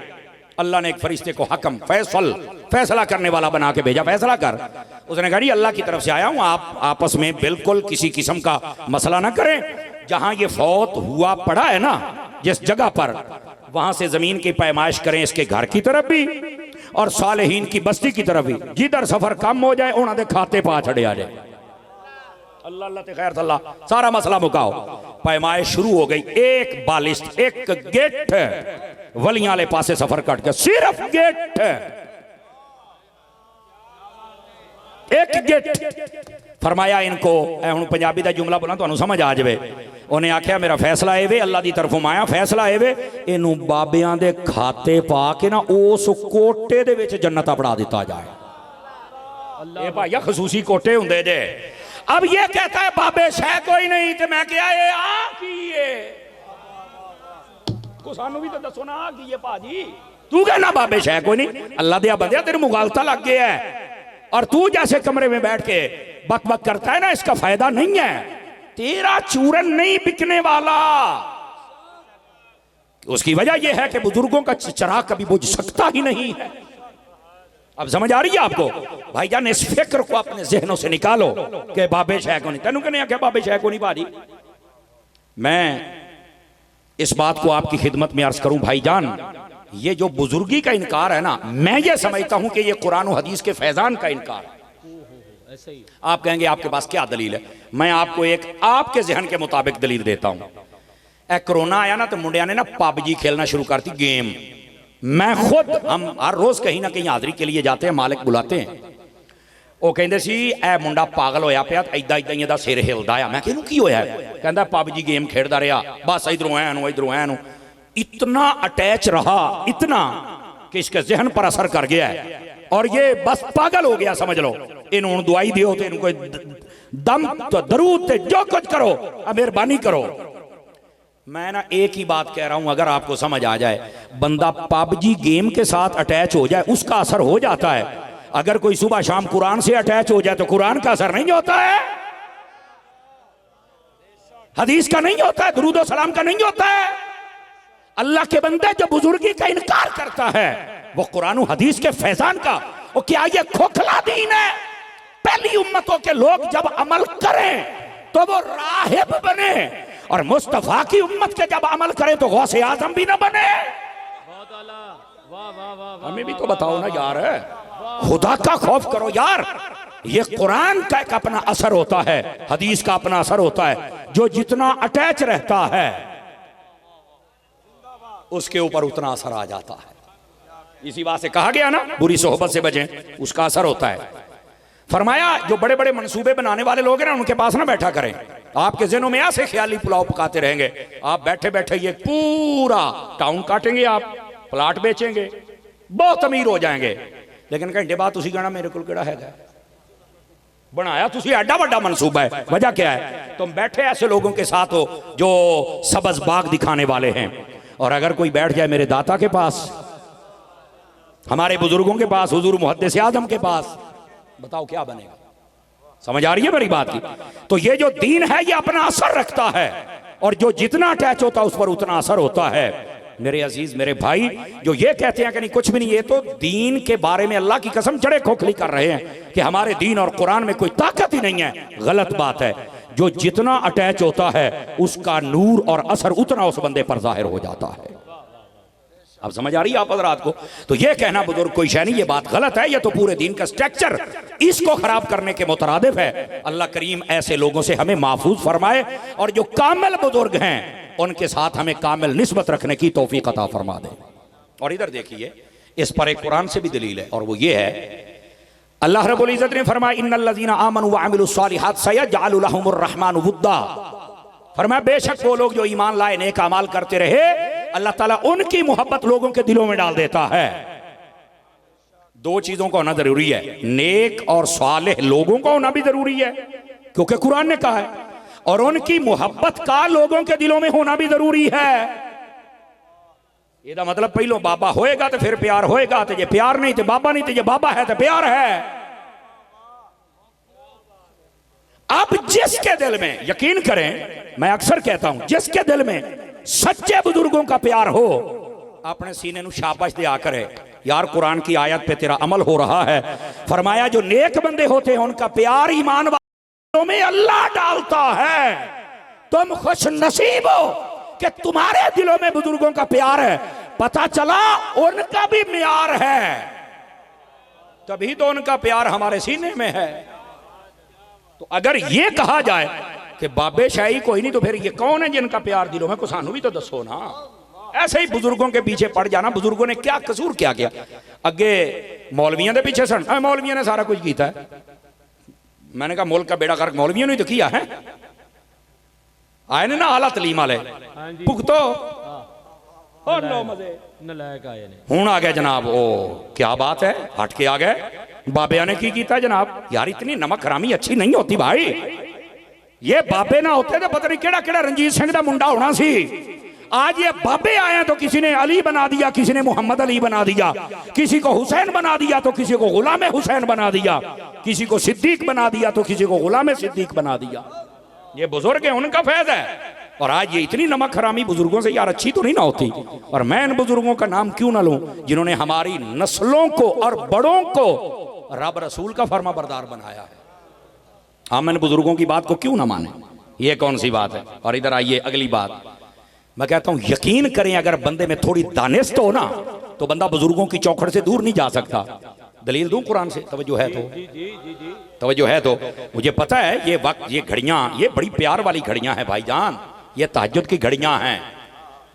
अल्लाह ने एक फरिश्ते को हकम फैसला करने वाला बना के भेजा, फैसला कर। उसने कहा अल्लाह की तरफ से आया हूं, आप आपस में बिल्कुल किसी किस्म का मसला ना करें। जहां ये फौत हुआ पड़ा है ना, जिस जगह पर, वहां से जमीन की पैमाइश करें इसके घर की तरफ भी और सालेहीन की बस्ती की तरफ भी। जिधर सफर कम हो जाए उन्होंने खाते पा छड़े आ जाए। अल्लाह अल्लाह ते खैर अल्लाह, सारा मसला मुकाओ। पैमाइश शुरू हो गई। एक बालिस्ट, एक गेट वलियां वाले पासे सफर कट के, सिर्फ गेट, एक गेट। फरमाया इनको, हूं पंजाबी का जुमला बोला तो समझ आ जाए। उन्हें आख्या मेरा फैसला है वे, अल्लाह की तरफों आया फैसला है वे, इनू बाबियां दे खाते पा के ना उस कोटे दे विच जन्नत अपना दिता जाए। भाइया खसूसी कोटे हुंदे जे। अब ये कहता है बाबे शह कोई नहीं, तो मैं क्या ये आ की को सानू भी तो दसो ना आ की ये भाजी। तू कहना बाबे शह कोई नहीं, अल्लाह दिया बंदिया तेरे मुगालता लग गया है और तू जैसे कमरे में बैठ के बक बक करता है ना, इसका फायदा नहीं है। तेरा चूरन नहीं बिकने वाला। उसकी वजह यह है कि बुजुर्गों का चिराग कभी बुझ सकता ही नहीं है। अब समझ आ रही है आपको भाईजान? इस फिक्र को अपने जहनों से निकालो कि बाबे शह को नहीं। तेनू कहने आख्या बाबे शह को नहीं भाजी। मैं इस बात को आपकी खिदमत में अर्ज करूं भाईजान, ये जो बुजुर्गी का इनकार है ना, मैं ये समझता हूं कि ये कुरान और हदीस के फैजान का इनकार है। आप कहेंगे आपके पास क्या दलील है? मैं आपको एक आपके जहन के मुताबिक दलील देता हूं। कोरोना आया ना तो मुंडिया ने ना पबजी खेलना शुरू करती, गेम। मैं खुद, हम हर रोज कहीं ना कहीं हाजिरी के लिए जाते हैं, मालिक बुलाते हैं। वो कहते सी ए मुंडा पागल होया पिया, इदा इदा ही सिर हिलदा आ। मैं कहूं की होया? कहता पबजी गेम खेलता रहा, बस इधरों ऐनू इधरों ऐनू, इतना अटैच रहा, इतना कि इसके जहन पर असर कर गया है और ये बस पागल हो गया समझ लो। इन्होंने दवाई दियो तो इनको दम तो दरूद ते जो कुछ करो, मेहरबानी करो। मैं ना एक ही बात कह रहा हूं, अगर आपको समझ आ जाए, बंदा पबजी गेम के साथ अटैच हो जाए उसका असर हो जाता है। अगर कोई सुबह शाम कुरान से अटैच हो जाए तो कुरान का असर नहीं होता है, हदीस का नहीं होता है, दुरूद और सलाम का नहीं होता है। अल्लाह के बंदे जो बुजुर्गी का इनकार करता है वो कुरान और हदीस के फैजान का, वो क्या ये खोखला दीन है? पहली उम्मतों के लोग जब अमल करें तो वो राहिब बने, और मुस्तफा की उम्मत के जब अमल करें तो गौसे आजम भी ना बने। हमें भी तो बताओ ना यार, खुदा का खौफ करो यार। ये कुरान का एक अपना असर होता है, हदीस का अपना असर होता है। जो जितना अटैच रहता है उसके ऊपर उतना असर आ जाता है। इसी बात से कहा गया ना, बुरी सोहबत से बचें, उसका असर होता है। फरमाया जो बड़े बड़े मंसूबे बनाने वाले लोग हैं ना, उनके पास ना बैठा करें। आपके ज़हनों में ऐसे ख्याली पुलाव पकाते रहेंगे, आप बैठे बैठे ये पूरा टाउन काटेंगे, आप प्लाट बेचेंगे, बहुत अमीर हो जाएंगे। लेकिन घंटे बाद तुसी कहना मेरे को केड़ा हैगा, बनाया तुसी एडा बड़ा मंसूबा है। वजह क्या है? तुम बैठे ऐसे लोगों के साथ हो जो सबज बाग दिखाने वाले हैं। और अगर कोई बैठ जाए मेरे दाता के पास, हमारे बुजुर्गों के पास, हुजूर मुहद्दिस आजम के पास, बताओ क्या बनेगा? समझ आ रही है मेरी बात की? तो ये जो दीन है ये अपना असर रखता है, और जो जितना अटैच होता है उस पर उतना असर होता है। मेरे अजीज, मेरे भाई, जो ये कहते हैं कि नहीं कुछ भी नहीं, ये तो दीन के बारे में अल्लाह की कसम चढ़े खोखली कर रहे हैं कि हमारे दीन और कुरान में कोई ताकत ही नहीं है। गलत बात है। जो जितना अटैच होता है उसका नूर और असर उतना उस बंदे पर जाहिर हो जाता है। अब समझ आ रही है आप हज़रात को? तो ये कहना बुजुर्ग कोई शय नहीं, ये बात गलत है। ये तो पूरे दीन का स्ट्रक्चर इसको खराब करने के मुतरादिफ है। अल्लाह करीम ऐसे लोगों से हमें महफूज फरमाए, और जो कामिल बुजुर्ग हैं उनके साथ हमें कामिल निस्बत रखने की तौफीक अता फरमा दे। और इधर देखिए, इस पर एक कुरान से भी दलील है, और वो ये है, अल्लाह रब्बुल इज्जत ने फरमाया इन्नल्लज़ीना आमनू व अमिलुस सालिहात सयजअलु लहुमुर रहमानु वुद्दा। फरमाया बेशक वो लोग जो ईमान लाए, नेक अमाल करते रहे, अल्लाह ताला उनकी मोहब्बत लोगों के दिलों में डाल देता है। दो चीजों का होना जरूरी है, नेक और सालेह लोगों का होना भी जरूरी है, क्योंकि कुरान ने कहा है, और उनकी मोहब्बत का लोगों के दिलों में होना भी जरूरी है। ਇਹਦਾ मतलब पहलो बाबा होएगा तो फिर प्यार होएगा, तो ये प्यार नहीं तो बाबा नहीं, तो ये बाबा है तो प्यार है। अब जिसके दिल में, यकीन करें मैं अक्सर कहता हूं, जिसके दिल में सच्चे बुजुर्गों का प्यार हो, अपने सीने ਨੂੰ शाबाश दिया करे, यार कुरान की आयत पे तेरा अमल हो रहा है। फरमाया जो नेक बंदे होते हैं उनका प्यार ईमान वालों में अल्लाह डालता है। तुम खुश नसीब हो कि तुम्हारे दिलों में बुजुर्गों का प्यार है। पता चला उनका भी म्यार है, तभी तो उनका प्यार हमारे सीने में है। तो अगर ये कहा जाए कि बाबे शाही कोई नहीं, तो फिर ये कौन है जिनका प्यार दिलों में? को सानू भी तो दसो ना। ऐसे ही बुजुर्गों के पीछे पड़ जाना। बुजुर्गों ने क्या कसूर क्या किया? अगे मौलवियों के पीछे सन, मौलवियों ने सारा कुछ किया है। मैंने कहा मुल्क का बेड़ा गर्क मौलवियों ने तो किया है। आए ने ना आला तलीम वाले भुगतो हूं आ गए जनाब। ओ क्या बात है, हट के आ गए। बाबे ने की किया जनाब? यार इतनी नमक हरामी अच्छी नहीं होती भाई। ये बाबे ना होते तो पता नहीं केड़ा केड़ा रंजीत सिंह का मुंडा होना सी। आज ये बाबे आए तो किसी ने अली बना दिया, किसी ने मोहम्मद अली बना दिया, किसी को हुसैन बना दिया तो किसी को गुलाम हुसैन बना दिया, किसी को सिद्दीक बना दिया तो किसी को गुलाम सिद्दीक बना दिया। ये बुजुर्ग है, उनका फैज है। और आज ये इतनी नमक हरामी बुजुर्गों से यार अच्छी तो नहीं ना होती। और मैं इन बुजुर्गों का नाम क्यों ना लूं जिन्होंने हमारी नस्लों को और बड़ों को रब रसूल का फर्मा बरदार बनाया है। हम इन बुजुर्गों की बात को क्यों ना माने? ये कौन सी बात है? और इधर आइए अगली बात। मैं कहता हूं यकीन करें, अगर बंदे में थोड़ी दानिश हो ना तो बंदा बुजुर्गों की चौखट से दूर नहीं जा सकता। दलील दूं कुरान से? तवज्जो है तो तवज्जो है तो मुझे पता है ये वक्त, ये घड़ियां, ये बड़ी प्यार वाली घड़ियां हैं भाईजान। ये तहज्जुद की घड़ियां हैं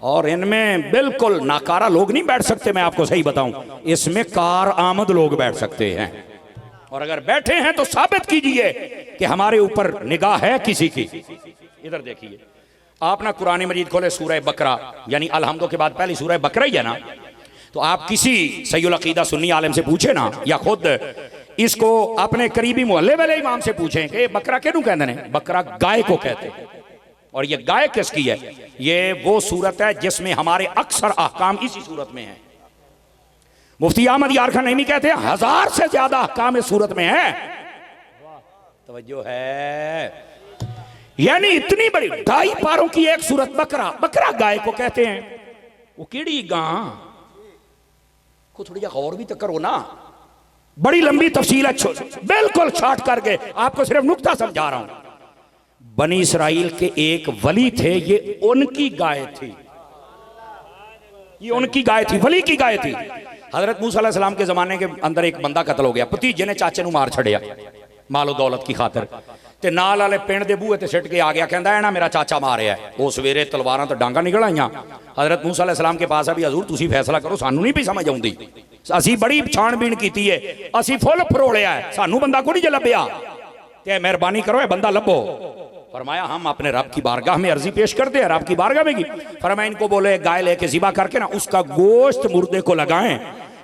और इनमें बिल्कुल नाकारा लोग नहीं बैठ सकते। मैं आपको सही बताऊं, इसमें कार आमद लोग बैठ सकते हैं। और अगर बैठे हैं तो साबित कीजिए कि हमारे ऊपर निगाह है किसी की। इधर देखिए, आप ना कुरान मजीद खोले, सूरह बकरा, यानी अलहम्दो के बाद पहली सूरह बकरा ही है ना। तो आप किसी सैयुल अकीदा सुन्नी आलिम से पूछे ना, या खुद इसको अपने करीबी मोहल्ले वाले इमाम से पूछें कि बकरा क्यों कहते हैं? बकरा गाय को कहते हैं। और ये गाय किसकी है? ये वो सूरत है जिसमें हमारे अक्सर अहकाम इसी सूरत में है। मुफ्ती अहमद यार खान नईमी कहते हैं 1000 से ज्यादा अहकाम इस सूरत में है। तवज्जो है, यानी इतनी बड़ी 2.5 पारों की एक सूरत बकरा। बकरा गाय को कहते हैं। वो कीड़ी गां को थोड़ी गौर भी तो करो ना। बड़ी लंबी तफसील है, बिल्कुल शॉर्ट करके आपको सिर्फ नुक्ता समझा रहा हूं। बनी इसराइल के एक वली थे, ये उनकी गाय थी। ये उनकी गाय थी, वली की गाय थी। हजरत मूसा अलैहि सलाम के जमाने के अंदर एक बंदा कत्ल हो गया। भतीजे ने चाचे नूं मार छड़िया मालो दौलत की खातिर। ते नाल वाले पिंड दे बूहे ते सिट के आ गया, कहंदा है ना मेरा चाचा मारिया है। वो सवेरे तलवारां ते डांगा निकल आईयां। हजरत मूसा अलैहि सलाम के पास भी हजूर तुसीं फैसला करो, सानू नहीं भी समझ आउंदी। असीं बड़ी छाणबीन कीती है, असीं फुल फरोलिया है, सानू बंदा कोई नहीं लभ्या, ते मेहरबानी करो ये बंदा लभो। फरमाया हम अपने रब की बारगाह में अर्जी पेश करते हैं। रब की बारगाह में की फरमाया इनको बोले गाय लेके ज़िबा करके ना उसका गोश्त मुर्दे को लगाएं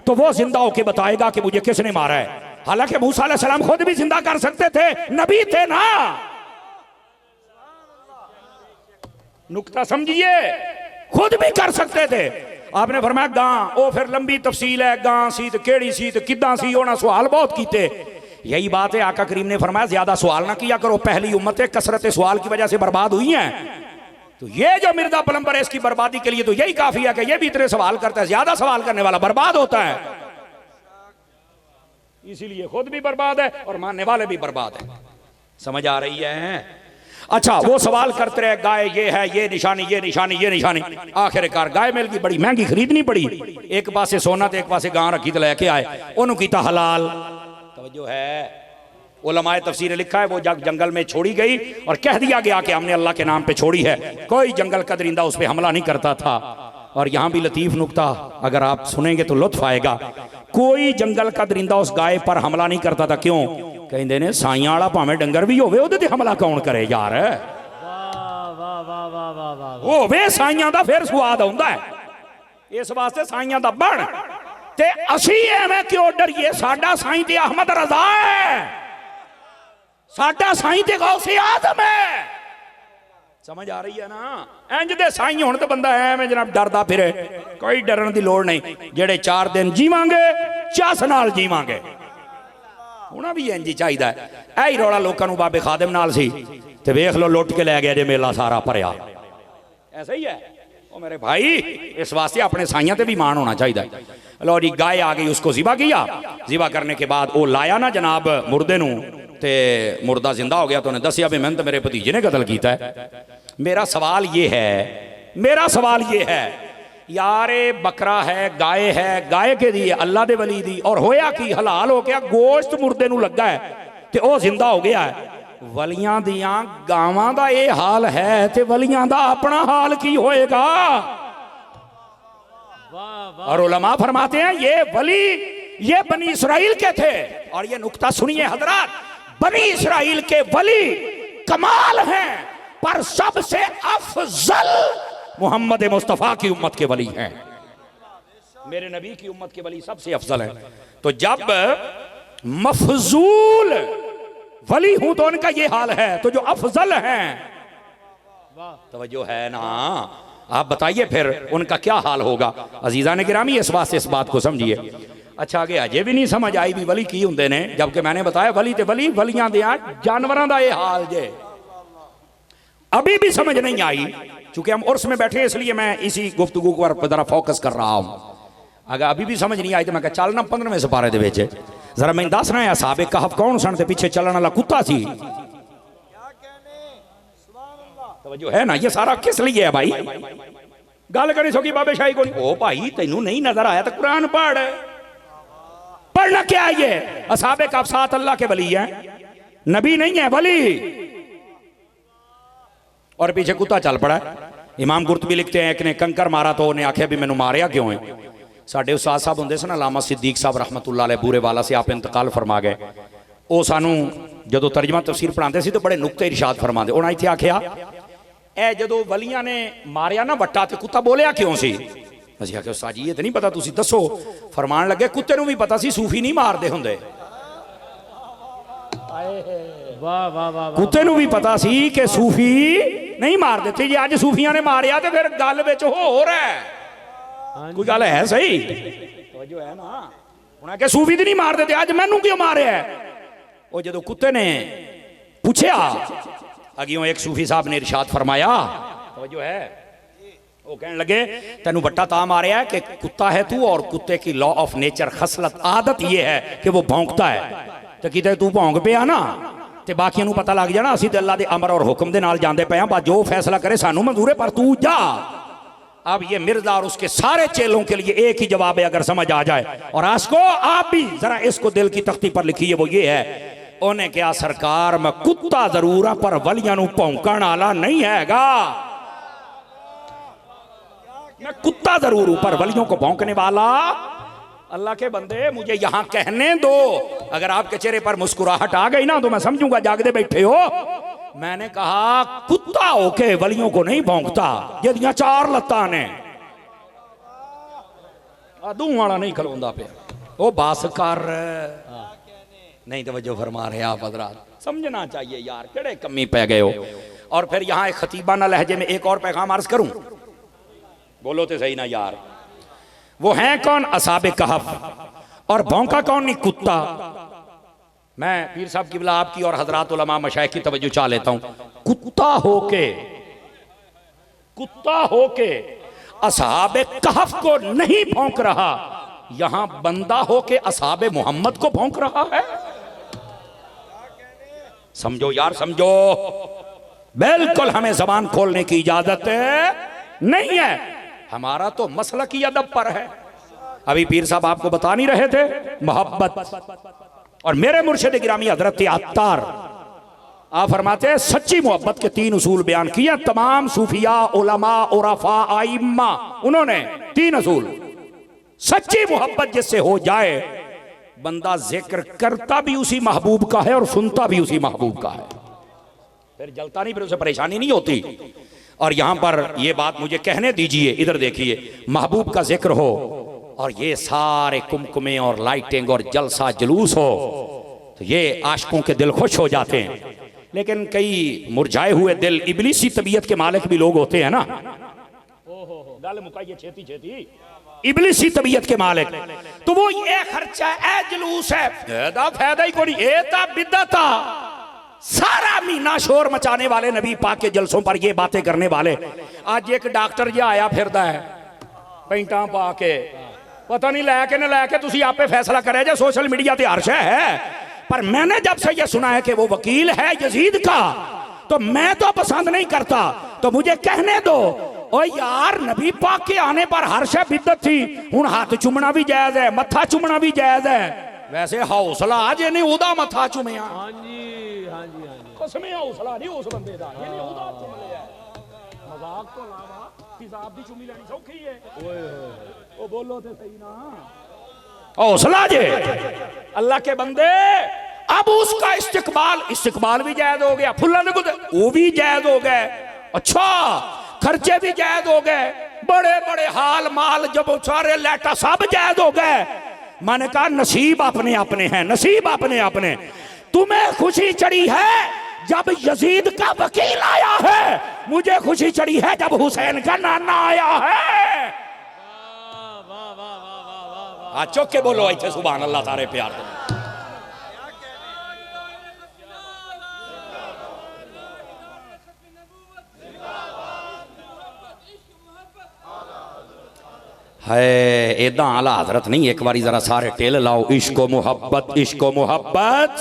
तो वो जिंदा होके बताएगा कि मुझे किसने मारा है। हालांकि मूसा अलैहि सलाम खुद भी जिंदा कर सकते थे, नबी थे ना। नुक्ता समझिए, खुद भी कर सकते थे। आपने फरमाया गां, ओ फिर लंबी तफसील है, गां सी तो केड़ी सी तो किदां सी, उन्होंने सवाल बहुत कीते। यही बात है, आका करीम ने फरमाया ज्यादा सवाल ना किया करो, पहली उम्मत है कसरत सवाल की वजह से बर्बाद हुई है। तो ये जो मिर्जा पलंबर है इसकी बर्बादी के लिए तो यही काफी है कि ये भी इतने सवाल करता है। ज्यादा सवाल करने वाला बर्बाद होता है, इसीलिए खुद भी बर्बाद है और मानने वाले भी बर्बाद है। समझ आ रही है? अच्छा, वो सवाल करते रहे गाय ये है, ये निशानी, ये निशानी, ये निशानी। आखिरकार गाय मिल गई, बड़ी महंगी खरीदनी पड़ी। एक पासे सोना तो एक पासे गां रखी तो लेके आए, उन्होंने किया हलाल। तवज्जो है, उलमाए तफसीर लिखा है वो जंगल में छोड़ी गई और कह दिया गया कि हमने अल्लाह के नाम पे छोड़ी है। कोई जंगल का दरिंदा उस पर हमला नहीं करता था। और यहां भी लतीफ नुक्ता अगर आप सुनेंगे तो लुत्फ आएगा। कोई जंगल का दरिंदा उस गाय पर हमला नहीं करता था। क्यों? कहते ने साइयां वाला भावें डंगर भी होवे उहदे ते हमला कौन करे यार। होवे साइयां दा फिर स्वाद आउंदा है, इस वास्ते साइयां दा बण ते असी एवें क्यों डरिए? साडा साईं ते अहमद रजा है, साडा साईं ते गौसे आदम है। समझ आ रही है ना? इंज दे साईं होण ते बंदा एवें जनाब डरदा फिरे, कोई डरन दी लोड़ नहीं। जेड़े 4 दिन जीवांगे चस नाल जीवांगे। होना भी इंज चाहिए। यही रौला लोगों को बाबे खादिम नाल सी ते वेख लो लुट के लै गया जे मेला सारा भरिया। ऐसा ही है ओ मेरे भाई, इस वास्ते अपने साइयां ते भी मान होना चाहिए। लो जी गाय आ गई, उसको ज़िबा किया। ज़िबा करने के बाद वो लाया ना जनाब मुर्दे नू, ते मुर्दा जिंदा हो गया। तो उन्हें दसिया भी मैंने तो मेरे भतीजे ने कतल किया है। मेरा सवाल ये है यार बकरा है गाय के दी अल्लाह दे वली दी, और होया कि हलाल हो गया, गोश्त मुर्दे नू लगा है ते ओ जिंदा हो गया है। वलियां दियां गावां दा ये हाल है ते वलियां दा अपना हाल की होएगा। और उलमा फरमाते हैं ये वली ये बनी इसराइल के थे। और ये नुक्ता सुनिए हजरात, बनी इसराइल के वली कमाल हैं, पर सबसे अफजल मोहम्मद मुस्तफा की उम्मत के वली हैं। मेरे नबी की उम्मत के वली सबसे अफजल हैं। तो जब मफजूल वली हूं तो उनका ये हाल है, तो जो अफजल हैं, तवज्जो है ना, आप बताइए फिर उनका क्या हाल होगा। अजीजा ने गिरामी इस बात से इस बात को समझिए। अच्छा आगे अजे भी नहीं समझ आई भी वली की होंदे ने, जबकि मैंने बताया वली ते वली वलियां दे जानवरों का ये हाल जे अभी भी समझ नहीं आई। चूंकि हम उर्स में बैठे इसलिए मैं इसी गुफ्तगू पर जरा फोकस कर रहा हूं। अगर अभी भी समझ नहीं आई तो मैं चल ना 15वें सिपारे दे विच जरा मैं दस रहा साहब कहफ कौन सन ते पीछे चलने वाला कुत्ता सी। जो है ना ये सारा किस लिए है भाई, गल करी सो बाबे शाही को। ओ भाई तेनू नहीं नजर आया तो कुरान पढ़ना क्या है ये। असहाबे का साथ अल्लाह के वली है, नबी नहीं है वली। और पीछे कुत्ता चल पड़ा। इमाम गुरतबी लिखते हैं एक ने कंकर मारा तो उन्हें आख्या भी मैनू मारिया क्यों है। साडे उस्ताद साहब होंदे सन अल्लामा सिद्दीक साहब रहमतुल्लाह अलैह बूरे वाला से आप इंतकाल फरमा गए। वो सानू जदों तर्जमा तफसीर पढ़ाते सी तो बड़े नुक्ते इरशाद फरमाते। उन्हें इत्थे आख्या ए जदों वलियां ने मारिया ना वट्टा ते कुत्ता बोलिया क्यों सी। असीं आख्या उस्ताद जी ये तो नहीं पता, तुसीं दसो। फरमान लगे कुत्ते नूं भी पता सी सूफी नहीं मारदे हुंदे। कुत्ते नूं भी पता सी कि सूफी नहीं मारदे थे। जे अज सूफियां ने मारिया तो फिर गल विच होर है, कोई गल है सही जो है ना। उन्हें आख्या सूफी तो नहीं मारदे थे, अज मैनू क्यों मारिया। वो जदों कुत्ते ने पूछया अगियों एक सूफी साहब ने इरशाद फरमाया जो है वो कहने लगे तेनू बट्टा ता मारिया है कि कुत्ता है तू, और कुत्ते की लॉ ऑफ नेचर खसलत आदत ये है कि वो भौंकता है। तो किते तू भौंक पिया ना ते बाकियों पता लग जाना असीं ते अल्लाह दे अमर और हुक्म दे नाल जांदे पे हां, जो फैसला करे सानू मंजूर है, पर तू जा। अब ये मिर्जा और उसके सारे चेलों के लिए एक ही जवाब है अगर समझ आ जाए। और आस्को आप भी जरा इसको दिल की तख्ती पर लिखिए, वो ये है उन्हें क्या सरकार मैं कुत्ता जरूर पर वलियां नूं भौंकण वाला नहीं हैगा। मैं कुत्ता जरूर हूं पर वलियों को भौंकने वाला। अल्लाह के बंदे मुझे यहां कहने दो, अगर आपके चेहरे पर मुस्कुराहट आ गई ना तो मैं समझूंगा जागदे बैठे हो। मैंने कहा कुत्ता होके वलियों को नहीं भौंकता, जदियां चार लत्तां ने दूं वाला नहीं खलोंदा पे। ओ बस कर नहीं तवज्जो फरमा रहे आप हजरात, समझना चाहिए यार केड़े कमी पै गए हो। और फिर यहां एक खतीबाना लहजे में एक और पैगाम अर्ज करूं, बोलो तो सही ना यार। वो हैं कौन असहाबे कहफ, और भौंका कौन नहीं कुत्ता। मैं पीर साहब की बिला आपकी और हजरात उलमा मशाइख की तवज्जो चाह लेता हूं। कुत्ता होके असहाबे कहफ को नहीं भौंक रहा, यहां बंदा होके असहाबे मोहम्मद को भौंक रहा है। समझो यार समझो, बिल्कुल हमें जबान खोलने की इजाजत नहीं है। हमारा तो मसला की अदब पर है। अभी पीर साहब आपको बता नहीं रहे थे मोहब्बत, और मेरे मुर्शिद गिरामी हजरत अत्तार आप फरमाते हैं सच्ची मोहब्बत के 3 उसूल बयान किए। तमाम सूफिया उलमा उरफा आइम्मा उन्होंने 3 उसूल। सच्ची मोहब्बत जिससे हो जाए बंदा जिक्र करता भी उसी महबूब का है और सुनता भी उसी महबूब का है, फिर जलता नहीं, फिर उसे परेशानी नहीं होती। और यहां पर यह बात मुझे कहने दीजिए, इधर देखिए, महबूब का जिक्र हो और ये सारे कुमकुमे और लाइटिंग और जलसा जुलूस हो तो ये आशिकों के दिल खुश हो जाते हैं। लेकिन कई मुरझाए हुए दिल इबलीसी तबीयत के मालिक भी लोग होते हैं ना। गल मुकाइए छेती छेती। इबलिसी तबीयत के मालिक। तो वो ये खर्चा है, जुलूस है, एदा फायदा ही कोई, ये ता बिदअत आ। सारा महीना शोर मचाने वाले नबी पाक के जलसों पर ये बातें करने वाले। आज एक डॉक्टर जो आया फिरदा है पेंटा पा के, पता नहीं लैके न लैके, तुसी आप पे फैसला करे जो सोशल मीडिया ते हर शय है। पर मैंने जब से ये सुना है कि वो वकील है यजीद का, तो मैं तो पसंद नहीं करता। तो मुझे कहने दो, ओ यार नबी पाक के आने पर हर शय बिदअत थी, हुण हाथ चुमना भी जायज है, मत्था चुमना भी जायज है। वैसे हौसला जे ने ओदा मत्था चुमिया, हां जी हां जी हां जी, कसमे हौसला नहीं उस बंदे दा जेने ओदा चुम लिया। मजाक तो अलावा हिसाब दी चुमी लेनी सौखी है। ओए होए ओ बोलो ते सही ना, हौसला जे अल्लाह के बंदे। अब उसका इस्तिकबाल भी जायज हो गया, फुल्ला ने वो भी जायज हो गए, अच्छा खर्चे भी जायज हो गए, बड़े बड़े हाल माल जब सारे लेटा सब जायज हो गए। मैंने कहा नसीब अपने अपने हैं, नसीब अपने अपने। तुम्हें खुशी चढ़ी है जब यजीद का वकील आया है, मुझे खुशी चढ़ी है जब हुसैन का नाना आया है। आज चौक के बोलो ऐसे सुभान अल्लाह तारे प्यार। है एदा आला हजरत नहीं, एक बारी जरा सारे टेल लाओ, इश्को मोहब्बत, इश्को मोहब्बत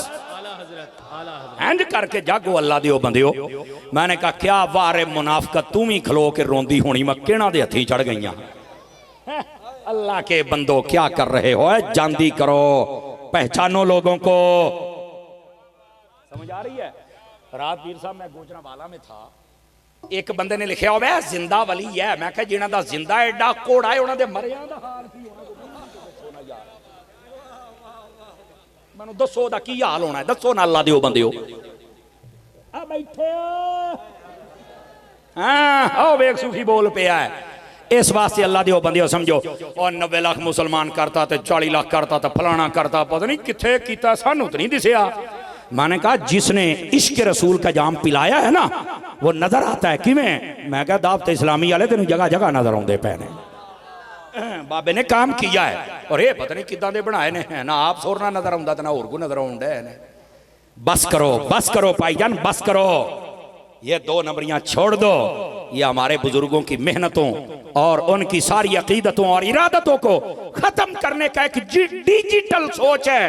इंज करके जागो अल्लाह दियो बंदियो। मैंने कहा क्या वारे मुनाफिकत तू ही खलो के रोंदी होनी, मैं केना दे हथी चढ़ गई। अल्लाह के बंदो क्या कर रहे हो, जानदी करो, पहचानो लोगों को। समझ आ रही है? रात पीर साहब मैं गुजरांवाला में था, एक बंदे ने लिखा हुआ जिंदा वली है। मैं कहा जिन्हां दा जिंदा एडा घोड़ा है, उन्हां दे मरियां दा हाल की होना यार, मैनू दसो दा की हाल होना है, दसो ना अल्लाह दियो बंदियो। आ बैठे हां ओ वेख सूफी बोल पिया है। इस वास्ते अल्लाह दियो बंदियो समझो, और 90 लाख मुसलमान करता ते 40 लाख करता ते फलाना करता, पता नहीं किथे कीता, सानू तो नहीं दिसिया। मैंने कहा जिसने इश्क रसूल का जाम पिलाया है ना, वो नजर आता है किवें। मैं कहा दावत इस्लामी वाले तेन जगह जगह नजर आते पे ने, बाबे ने काम किया है, और ये पता नहीं किदां दे बनाए ने, ना आप सोरना नजर आता ना होर को नजर आउंदा है। बस करो भाईजान, बस करो, ये 2 नंबरियां छोड़ दो। ये हमारे बुजुर्गों की मेहनतों और उनकी सारी अकीदतों और इरादतों को खत्म करने का एक डिजिटल सोच है।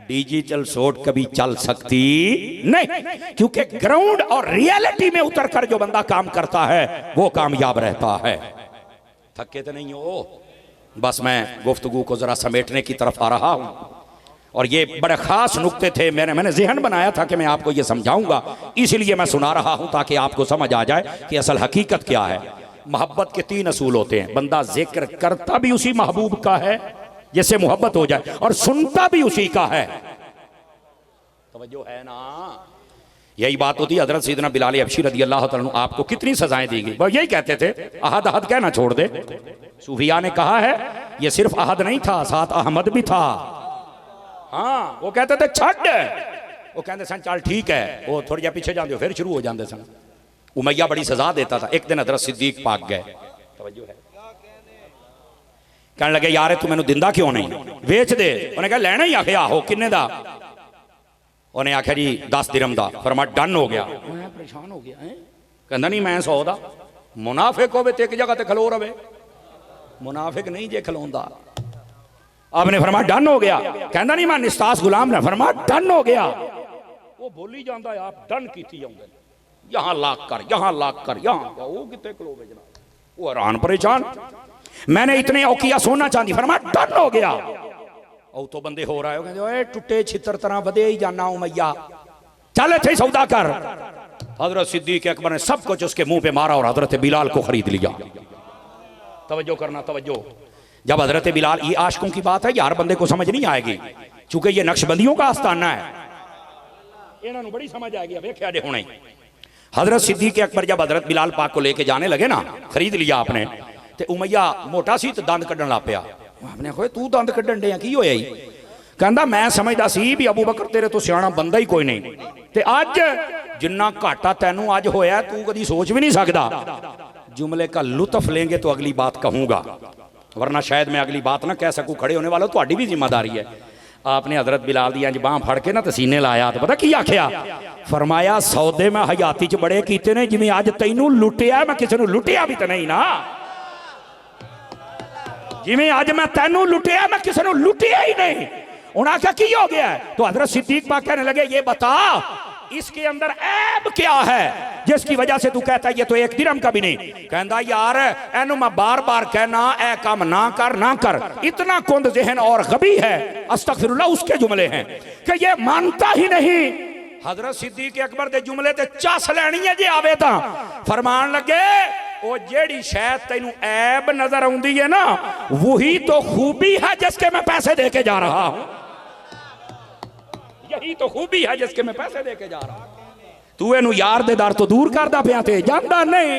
डिजिटल सोच कभी चल सकती नहीं, क्योंकि ग्राउंड और रियलिटी में उतर कर जो बंदा काम करता है वो कामयाब रहता है। थके तो नहीं हो? बस मैं गुफ्तगू को जरा समेटने की तरफ आ रहा हूं, और ये बड़े खास नुक्ते थे, मैंने ज़हन बनाया था कि मैं आपको ये समझाऊंगा, इसलिए मैं सुना रहा हूं ताकि आपको समझ आ जाए कि असल हकीकत क्या है। मोहब्बत के 3 असूल होते हैं, बंदा जिक्र करता भी उसी महबूब का है जिससे मोहब्बत हो जाए, और सुनता भी उसी का है। तवज्जो है ना? यही बात होती है। हजरत सैयदना बिलाल हबशी रज़ी अल्लाह तआला अन्हु आपको कितनी सजाएं दी गई, वो यही कहते थे अहद अहद कहना छोड़ दे। सूफिया ने कहा है ये सिर्फ अहद नहीं था, साथ अहमद भी था। हाँ वो कहते थे छड़, वो कहते सन चल ठीक है, वो थोड़ी जा पीछे जाते फिर शुरू हो जाते सन। उमैया बड़ी सजा देता था। एक दिन हजरत सिद्दीक पाक गए, तवज्जो है, कहने लगे यार तू मैनू दिंदा क्यों नहीं, वेच दे। उन्हें कहा लैना ही, आखे आहो किन्ने दा? उन्हें आख्या जी 10 दिरहम दा। फरमा डन हो गया। मैं परेशान हो गया, कहता नहीं मैं 100 दा। मुनाफिक होवे ते एक जगह ते खलो रवे, मुनाफिक नहीं जे खलोंदा। आपने फरमा डन हो गया। कहता नहीं मैं निस्तास गुलाम ने। फरमा डन हो गया। वो बोली जाता है आप डन कीती आउंदे, यहां लाख कर, यहां लाख कर, यहां वो कितने खलोवे जनाब। वो हैरान परेशान, मैंने इतने औकिया सोना चांदी। फरमा डन हो गया। और तो बंदे हो रहा है, कहते ओए टुटे छितर तरह वधे ही जाना उमैया, चल इत्थे सौदा कर। हजरत सिद्दीक अकबर ने सब कुछ उसके मुंह पे मारा और हजरत बिलाल को खरीद लिया। तवज्जो करना, तवज्जो। जब हजरत बिलाल, ये आशिकों की बात है, यार बंदे को समझ नहीं आएगी, चूंकि ये नक्शबंदियों का आस्ताना है, इन्होंने बड़ी समझ आएगी। अब देखिए जे हुणे हजरत सिद्दीक अकबर जब हजरत बिलाल पाक को लेके जाने लगे ना, खरीद लिया आपने, ते उमैया मोटा सी ते दंद कड्ढन लग पिया। आपने कहा तू दंद कड्ढन डे की होया? कहंदा मैं समझदा सी भी अबू बकर तेरे तो सियाणा बंदा ही कोई नहीं, ते अज जिन्ना घाटा तैनू अज होया तू कदी सोच भी नहीं सकदा। जुमले का लुत्फ लेंगे तो अगली बात कहूंगा। वरना शायद मैं अगली बात ना कह सकूँ, खड़े होने वालों ਤੁਹਾਡੀ भी जिम्मेदारी है। आपने हजरत बिलाल दी अंज बांह फड़ के ना तो सीने लाया, तो पता की आख्या, फरमाया सौदे मैं हयाती च बड़े कीते ने, जिवें अज तैनू लुटिया मैं किसी लुटिया भी तो नहीं ना, जिवें अज मैं तैनू लुटिया मैं किसी लुटिया ही नहीं। उन्हें आख्या की हो गया? तो हजरत सिद्दीक पाक कहने लगे ये बता इसके अंदर ऐब क्या है जिसकी वजह से तू कहता है ये तो एक दिरहम का भी नहीं। कहता यार एनू मैं बार बार कहना ए काम ना कर ना कर, इतना कुंद जहन और गबी है, अस्तगफिरुल्लाह उसके जुमले हैं कि ये मानता ही नहीं। हजरत सिद्दीक अकबर दे जुमले ते चस लैनी है जे आवे तां फरमान लगे ओ जेड़ी शायद तेनू ऐब नजर आउंदी है ना वही तो खूबी है जिसके मैं पैसे दे के जा रहा हूं, यही तो खूबी है जिसके मैं पैसे दे के जा रहा हूं। तू एनू यार दे दर तो दूर करदा पिया ते जानदा नहीं।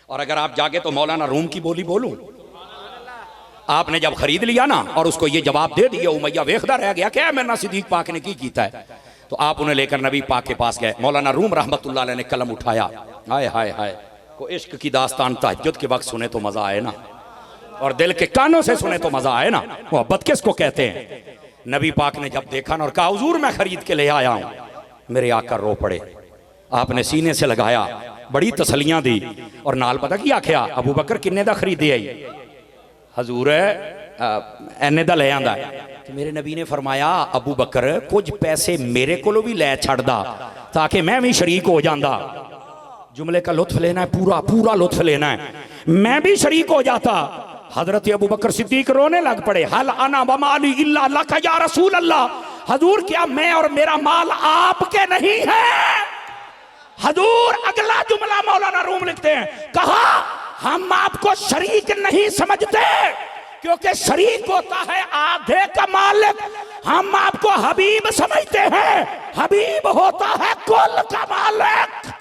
और अगर आप जाके तो मौलाना रूम की बोली बोलूं, आपने जब खरीद लिया ना और उसको ये जवाब दे दिया, उमैया वेखदा रह गया क्या मेरे ना सिद्दीक पाक ने की कीता है, तो आप उन्हें लेकर नबी पाक के पास गए। मौलाना रूम रहमतुल्लाह अलैह ने कलम उठाया, हाय हाय हाय, को इश्क की दास्तान तहज्जुद के वक्त सुने तो मजा आए ना, और दिल के कानों से सुने तो मजा आए ना। मोहब्बत किसको कहते हैं? नबी पाक ने जब देखा ना और कहा हुजूर मैं खरीद के ले आया हूं, मेरे आका रो पड़े। आपने सीने से लगाया, बड़ी तसलियां दी और नाल पता की आख्या, अबू बकर किन्ने दा खरीदे आई? हजूर एने दा ले आंदा। तो मेरे नबी ने फरमाया अबू बकर कुछ पैसे मेरे को भी लै छड़दा ताकि मैं भी शरीक हो जाता। जुमले का लुत्फ लेना है, पूरा पूरा लुत्फ लेना है, मैं भी शरीक हो जाता। हजरत अबू बकर सिद्दीक रोने लग पड़े, हल अना बमाली इल्ला लका या रसूल अल्लाह, हजूर क्या मैं और मेरा माल आपके नहीं है? हजूर अगला जुमला मौलाना रूम लिखते हैं, कहा हम आपको शरीक नहीं समझते क्योंकि शरीक होता है आधे का मालिक, हम आपको हबीब समझते हैं, हबीब होता है कुल का मालिक।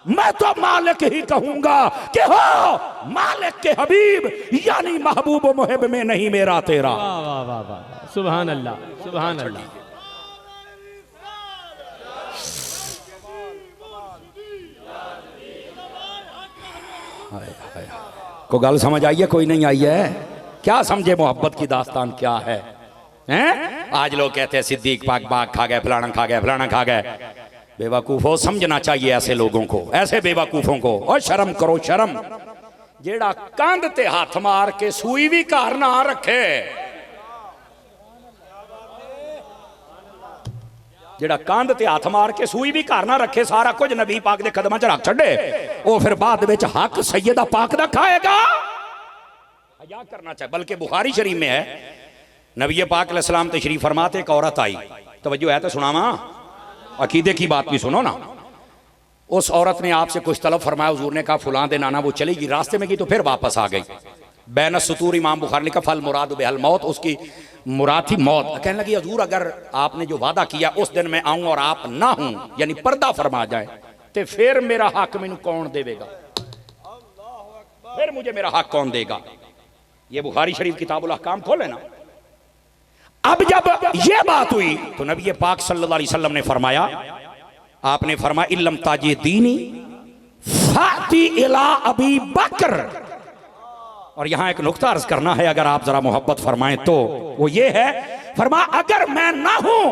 मैं तो मालिक ही कहूंगा कि हो मालिक के हबीब, यानी महबूब मुहिब में नहीं मेरा तेरा। वाह वाह वाह वाह, सुभान अल्लाह सुभान अल्लाह। को गल समझ आई है? कोई नहीं आई है? क्या समझे मोहब्बत की दास्तान क्या है? हैं? आज लोग कहते हैं सिद्दीक पाक बाग खा गए, फलाना खा गए, फलाना खा गए। बेवकूफो समझना चाहिए ऐसे लोगों को, ऐसे बेवकूफों को। और शर्म करो शर्म, जेड़ा कंध ते हाथ मार के सूई भी घर ना रखे, जेड़ा कंध ते हाथ मार के सूई भी घर ना रखे, सारा कुछ नबी पाक दे कदमां च रख छड़े, वो फिर बाद विच हक सैयदा पाक दा खाएगा। हया करना चाहिए। बल्कि बुखारी शरीफ में है, नबी पाक अलैहिस्सलाम तशरीफ फरमाते एक औरत आई, तवज्जो है तो सुनावा, अकीदे की बात भी सुनो ना। उस औरत ने आपसे कुछ तलब फरमाया, हुजूर ने कहा फुलां दे नाना, वो चलेगी, रास्ते में गई तो फिर वापस आ गई। बैन सुतूर इमाम बुखारी लिखा फल मुराद बेहल मौत, उसकी मुराद थी मौत। कहने लगी हुजूर अगर आपने जो वादा किया उस दिन मैं आऊं और आप ना हूं, यानी पर्दा फरमा जाए, तो फिर मेरा हक मैनू कौन देगा? फिर मुझे मेरा हक कौन देगा? ये बुखारी शरीफ किताबुल अहकाम खोले ना। अब जब ये बात हुई तो नबी पाक सल्लल्लाहु अलैहि वसल्लम ने फरमाया, आपने फरमाया इल्लम ताजे दीनी फाती इला अबी बकर। और यहां एक नुक्ता अर्ज करना है, अगर आप जरा मोहब्बत फरमाएं तो वो ये है, फरमा अगर मैं ना हूं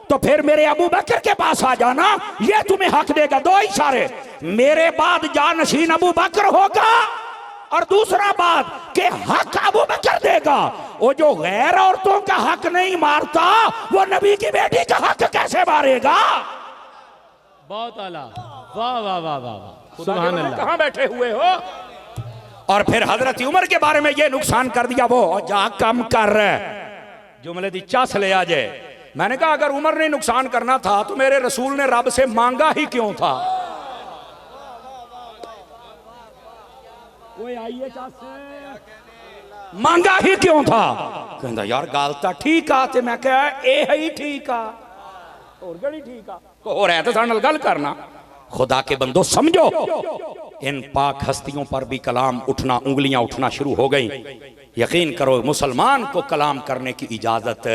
तो फिर मेरे अबू बकर के पास आ जाना, ये तुम्हें हक देगा। दो इशारे, मेरे बाद जानशीन अबू बकर होगा और दूसरा बात कि हक अबू बकर देगा। वो जो गैर औरतों का हक नहीं मारता वो नबी की बेटी का हक कैसे मारेगा? बहुत आला, वाह वाह वाह वाह, सुभान अल्लाह। कहां बैठे हुए हो? और फिर हजरत उमर के बारे में ये नुकसान कर दिया, वो जा कम कर जुमले दी चस ले आ जाए। मैंने कहा अगर उमर ने नुकसान करना था तो मेरे रसूल ने रब से मांगा ही क्यों था? मांगा ही क्यों था? कहता यार गाल तो ठीक आ, ते मैं कहा ए ही ठीक आ, और गड़ी ठीक आ, और है तो साडे नाल गल करना। खुदा के बंदो समझो, इन पाक हस्तियों पर भी कलाम उठना, उंगलियां उठना शुरू हो गई। यकीन करो मुसलमान को कलाम करने की इजाजत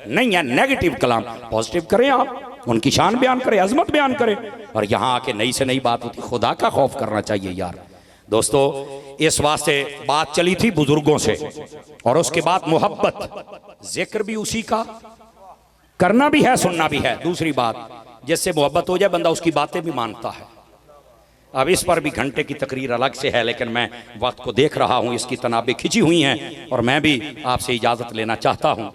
नहीं है। नेगेटिव कलाम, पॉजिटिव करें, आप उनकी शान बयान करें, अजमत बयान करें। और यहां आके नई से नई बात होती, खुदा का खौफ करना चाहिए यार। दोस्तों इस वास्ते बात चली थी बुजुर्गों से, और उसके बाद मोहब्बत, जिक्र भी उसी का, करना भी है सुनना भी है। दूसरी बात, जिससे मोहब्बत हो जाए बंदा उसकी बातें भी मानता है। अब इस पर भी घंटे की तकरीर अलग से है, लेकिन मैं वक्त को देख रहा हूं, इसकी तनाबें खिंची हुई हैं और मैं भी आपसे इजाजत लेना चाहता हूं।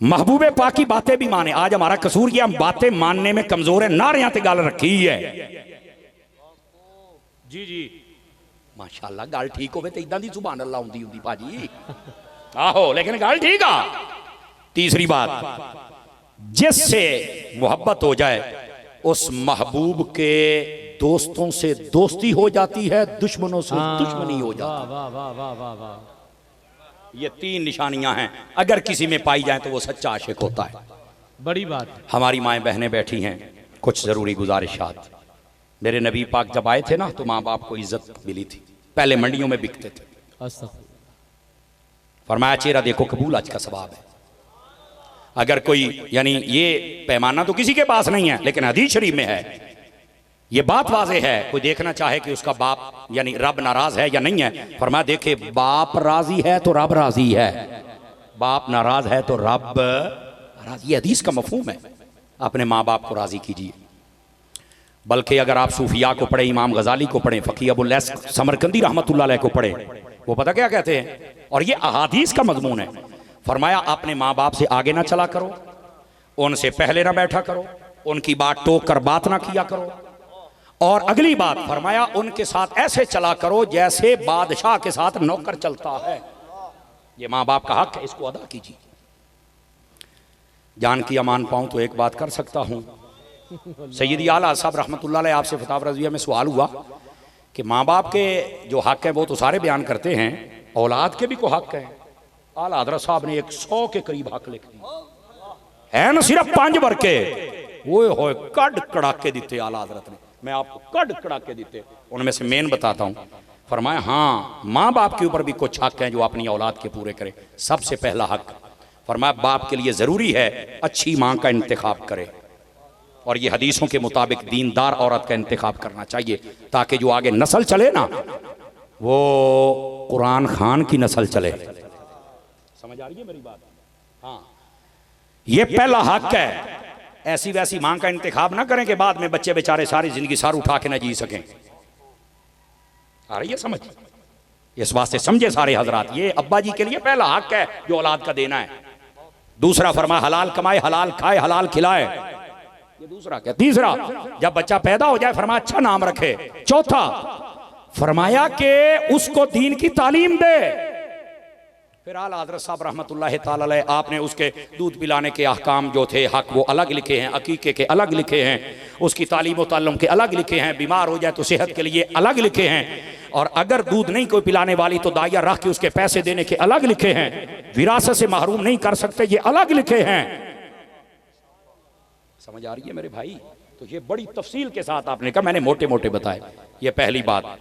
महबूबे पाक की बातें भी माने। आज हमारा कसूर ये, हम बातें मानने में कमजोर है। नारियां ते गल रखी है जी जी माशाअल्लाह, गल ठीक होवे ते इदां दी सुभान अल्लाह हुंदी हुंदी भाजी, आहो, लेकिन गल ठीक आ। तीसरी बात, जिससे मोहब्बत हो जाए उस महबूब के दोस्तों से दोस्ती हो जाती है, दुश्मनों से दुश्मनी हो जाती है। वाह वाह वाह वाह वाह, ये 3 निशानियां हैं, अगर किसी में पाई जाए तो वो सच्चा आशिक होता है। बड़ी बात। हमारी माएँ बहनें बैठी हैं, कुछ जरूरी गुजारिशात। मेरे नबी पाक जब आए थे ना तो माँ बाप को इज्जत मिली थी, पहले मंडियों में बिकते थे। फरमाया चेहरा देखो कबूल आज का सवाब है। अगर कोई, यानी ये पैमाना तो किसी के पास नहीं है, लेकिन हदीस शरीफ में है, ये बात वाज़े है। कोई देखना चाहे कि उसका बाप यानी रब नाराज है या नहीं है, फरमाया देखे बाप राजी है तो रब राजी है, बाप नाराज है तो रब राजी। ये हदीस का मफहूम है। अपने माँ बाप को राजी कीजिए। बल्कि अगर आप सूफिया को पढ़े, इमाम गजाली को पढ़े, फ़कीह अबुल लैस समरकंदी रहमतुल्लाह अलैह को पढ़े, वो पता क्या कहते हैं, और ये अहादीस का मजमून है। फरमाया अपने माँ बाप से आगे ना चला करो, उनसे पहले ना बैठा करो, उनकी बात टोक कर बात ना किया करो, और अगली बात फरमाया उनके साथ ऐसे चला करो जैसे बादशाह के साथ नौकर चलता है। ये माँ बाप का हक है, इसको अदा कीजिए। जान की अमान पाऊं तो एक बात कर सकता हूं। सैयदी आला साहब रहमतुल्लाह अलैह, आपसे फताव रज़विया में सवाल हुआ कि माँ बाप के जो हक है वो तो सारे बयान करते हैं, औलाद के भी को हक है। आला हज़रत साहब ने 100 के करीब हक लिख दिए है, न सिर्फ 5 वर्ग के। वो होए कड़ कड़ाके दिते आला हज़रत ने, मैं आपको कड़ कड़ाके दिते। उनमें से मेन बताता हूँ। फरमाया हाँ, माँ बाप के ऊपर भी कुछ हक हैं जो अपनी औलाद के पूरे करे। सबसे पहला हक फरमाया बाप के लिए ज़रूरी है अच्छी माँ का इंतखाब करे, और ये हदीसों के मुताबिक दीनदार औरत का इंतखाब करना चाहिए, ताकि जो आगे नस्ल चले ना वो कुरान खान की नस्ल चले। समझ आ रही है मेरी बात? हाँ, ये पहला हक है। ऐसी वैसी मां का इंतखाब ना करें कि बाद में बच्चे बेचारे सारी जिंदगी सार उठा के ना जी सकें। आ रही है समझ? इस वास्ते समझे सारे हजरात, ये अब्बा जी के लिए पहला हक है जो औलाद का देना है। दूसरा फरमा हलाल कमाए, हलाल खाए, हलाल खिलाए, ये दूसरा क्या। तीसरा जब बच्चा पैदा हो जाए फरमाया अच्छा नाम रखे। चौथा फरमाया कि उसको दीन की तालीम दे। फिर आला हज़रत साहब रहमतुल्लाह ताला अलैह, आपने उसके दूध पिलाने के अहकाम जो थे हक वो अलग लिखे हैं, अकीके के अलग लिखे हैं, उसकी तालीम व ताल्लुम के अलग लिखे हैं, बीमार हो जाए तो सेहत के लिए अलग लिखे हैं, और अगर दूध नहीं कोई पिलाने वाली तो दाइया रख के उसके पैसे देने के अलग लिखे हैं, विरासत से महरूम नहीं कर सकते ये अलग लिखे हैं। समझ आ रही है मेरे भाई? तो ये बड़ी तफसील के साथ आपने कहा, मैंने मोटे मोटे बताए। ये पहली बात,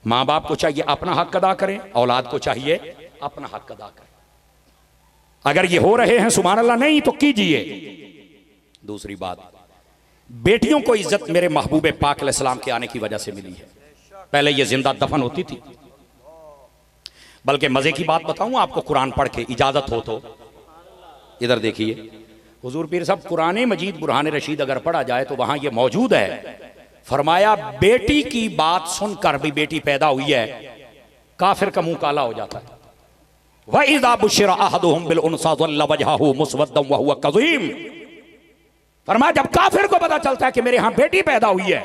माँ बाप को चाहिए अपना हक अदा करें, औलाद को चाहिए अपना हक अदा करें। अगर ये हो रहे हैं सुभान अल्लाह, नहीं तो कीजिए। दूसरी बात, बेटियों को इज्जत मेरे महबूबे पाक अलैहिस्सलाम के आने की वजह से मिली है। पहले ये जिंदा दफन होती थी। बल्कि मजे की बात बताऊं आपको, कुरान पढ़ के इजाजत हो तो इधर देखिए, हुजूर पीर साहब कुरान मजीद बुरहान रशीद अगर पढ़ा जाए तो वहां ये मौजूद है। फरमाया बेटी की बात सुनकर भी, बेटी पैदा हुई है, काफिर का मुंह काला हो जाता है। वइज़ा बुश्शिरा अहदुहुम बिल उन्सा ज़ल्ला वजहुहु मुस्वद्दन व हुवा कज़ीम। फरमाया जब काफिर को पता चलता है कि मेरे यहां बेटी पैदा हुई है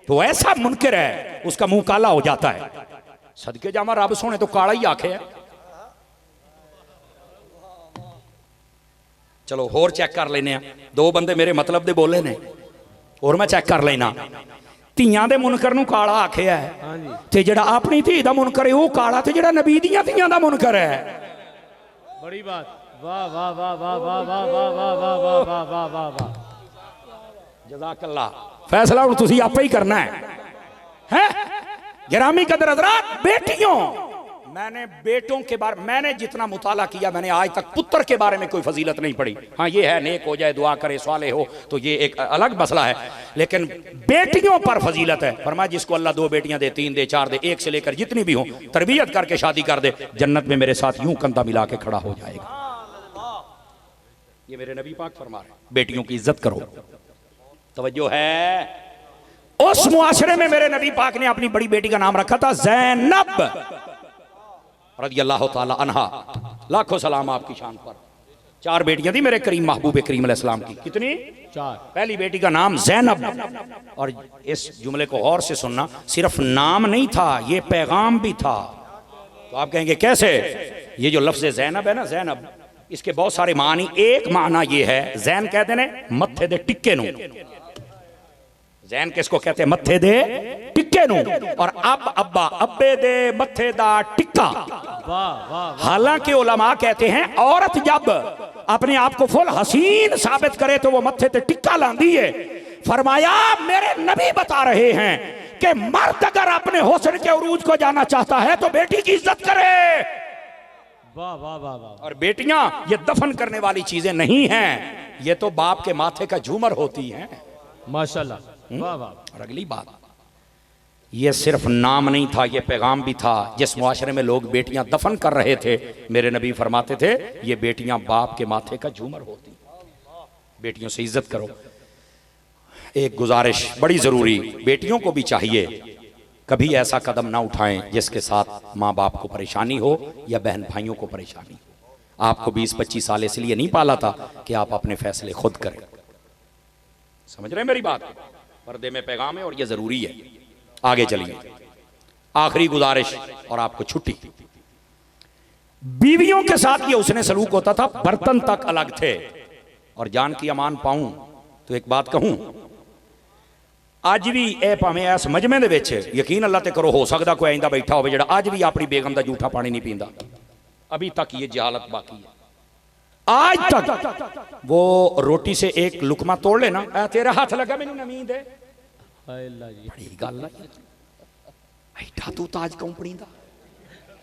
तो ऐसा मुनकिर है, उसका मुंह काला हो जाता है। सदके जामा रब सोने तो काला ही आखे है। चलो होर चेक कर लेने, 2 बंदे मेरे मतलब दे बोले ने, और मैं चेक कर लेना। ਧੀਆਂ ਦੇ ਮੁਨਕਰ ਨੂੰ ਕਾਲਾ ਆਖਿਆ ਹੈ, ਤੇ ਜਿਹੜਾ ਆਪਣੀ ਧੀ ਦਾ ਮੁਨਕਰ ਹੈ ਉਹ ਕਾਲਾ, ਤੇ ਜਿਹੜਾ ਨਬੀ ਦੀਆਂ ਧੀਆਂ ਦਾ ਮੁਨਕਰ ਹੈ। बड़ी बात, वाह वाह वाह वाह वाह वाह वाह वाह वाह वाह वाह वाह वाह वाह, जज़ाकल्लाह। फैसला हुण तुसीं आपे ही करना है। हैं गिरामी कदर हज़रात, बेटियों मैंने बेटों के बारे, मैंने जितना मुताला किया, मैंने आज तक पुत्र के बारे में कोई फजीलत नहीं पढ़ी। हाँ ये है नेक हो जाए, दुआ करे, स्वाले हो, तो ये एक अलग मसला है, लेकिन बेटियों पर फजीलत है। फरमाया जिसको अल्लाह 2 बेटियां दे, 3 दे, 4 दे, 1 से लेकर जितनी भी हो, तरबियत करके शादी कर दे, जन्नत में मेरे साथ यूं कंधा मिला के खड़ा हो जाएगा। ये मेरे नबी पाक फरमा रहे हैं, बेटियों की इज्जत करो। तवज्जो है। उस मुआशरे में मेरे नबी पाक ने अपनी बड़ी बेटी का नाम रखा था ज़ैनब रज़ियल्लाहु ताला अन्हा। लाखों सलाम आपकी शान पर। 4 बेटियां थी मेरे करीम महबूब करीम अलैहिस्सलाम की। कितनी? 4। पहली बेटी का नाम ज़ैनब। और इस जुमले को गौर से सुनना, सिर्फ नाम नहीं था, ये पैगाम भी था। तो आप कहेंगे कैसे? ये जो लफ्ज़ ज़ैनब है ना, ज़ैनब, इसके बहुत सारे मानी। एक माना ये है, ज़ैन कहते ने मत्थे दे टिक्के नू। ज़ैन किसको कहते हैं? मत्थे दे टिक्के नू। और अब अब्बा, अब्बे दे मत्थे दा टिक्का। हालांकि उलमा कहते हैं औरत जब अपने आप को फुल हसीन साबित करे तो वो मत्थे ते टिक्का लांदी है। फरमाया मेरे नबी बता रहे हैं कि मर्द अगर अपने हुस्न के उरूज को जाना चाहता है तो बेटी की इज्जत करे। वाह वाह वाह वाह। और बेटियां ये दफन करने वाली चीजें नहीं हैं, ये तो बाप के माथे का झूमर होती हैं। माशाल्लाह। वाह वाह। और अगली बात, ये सिर्फ नाम नहीं था, ये पैगाम भी था। जिस मुआशरे में लोग बेटियां दफन कर रहे थे, मेरे नबी फरमाते थे ये बेटियां बाप के माथे का झूमर होती। बेटियों से इज्जत करो। एक गुजारिश बड़ी जरूरी, बेटियों को भी चाहिए कभी ऐसा कदम ना उठाएं जिसके साथ माँ बाप को परेशानी हो या बहन भाइयों को परेशानी हो। आपको 20-25 साल इसलिए नहीं पाला था कि आप अपने फैसले खुद करें। समझ रहे हैं मेरी बात? पर्दे में पैगाम है और ये जरूरी है। आगे चलिए, आखिरी गुजारिश और आपको छुट्टी। बीवियों के साथ ये उसने सलूक होता था, बर्तन तक अलग थे। और जान की अमान पाऊं तो एक बात कहूं, अज भी ए भावें इस मजमे दे विच यकीन अल्लाह ते करो, हो सकता कोई आइंदा बैठा हो जिहड़ा अज भी अपनी बेगम का जूठा पानी नहीं पींदा। अभी तक ये जहालत बाकी है। आज तक वो रोटी से एक लुकमा तोड़ लेना, तेरा हाथ लगा मैनू ना नींद है। बड़ी गल है, ऐठा तू ताज कंपनी दा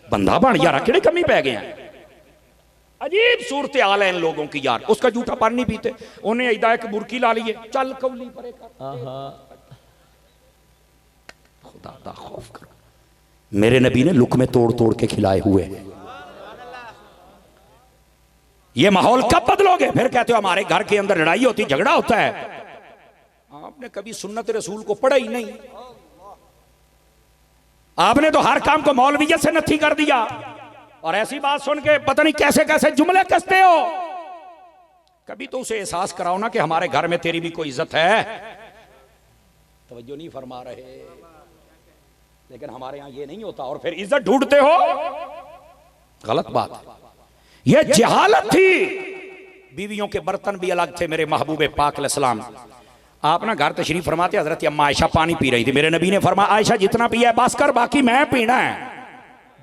बंदा बन यार, किहड़े कमी पै गए हैं। अजीब सूरत हाल है इन लोगों की यार। उसका जूठा पानी नहीं पीते, उन्हें इदा एक बुरकी ला लिए, चल कौली परे कर। खुदा दा खौफ करो। मेरे नबी ने लुकमे तोड़ तोड़ के खिलाए हुए हैं। ये माहौल कब बदलोगे? फिर कहते हो हमारे घर के अंदर लड़ाई होती, झगड़ा होता है। आपने कभी सुन्नत रसूल को पढ़ा ही नहीं। आपने तो हर काम को मौलवियत से नथी कर दिया। और ऐसी बात सुन के पता नहीं कैसे कैसे जुमले कसते हो। कभी तो उसे एहसास कराओ ना कि हमारे घर में तेरी भी कोई इज्जत है। तवज्जो नहीं फरमा रहे। लेकिन हमारे यहां ये नहीं होता और फिर इज्जत ढूंढते हो। गलत बात है। यह जहालत थी। बीवियों के बर्तन भी अलग थे। मेरे महबूब पाक अलैहिस्सलाम आप ना घर तशरीफ फरमाते, हजरत अम्मा आयशा पानी पी रही थी। मेरे नबी ने फरमाया आयशा जितना पिया है बस कर, बाकी मैं पीना है।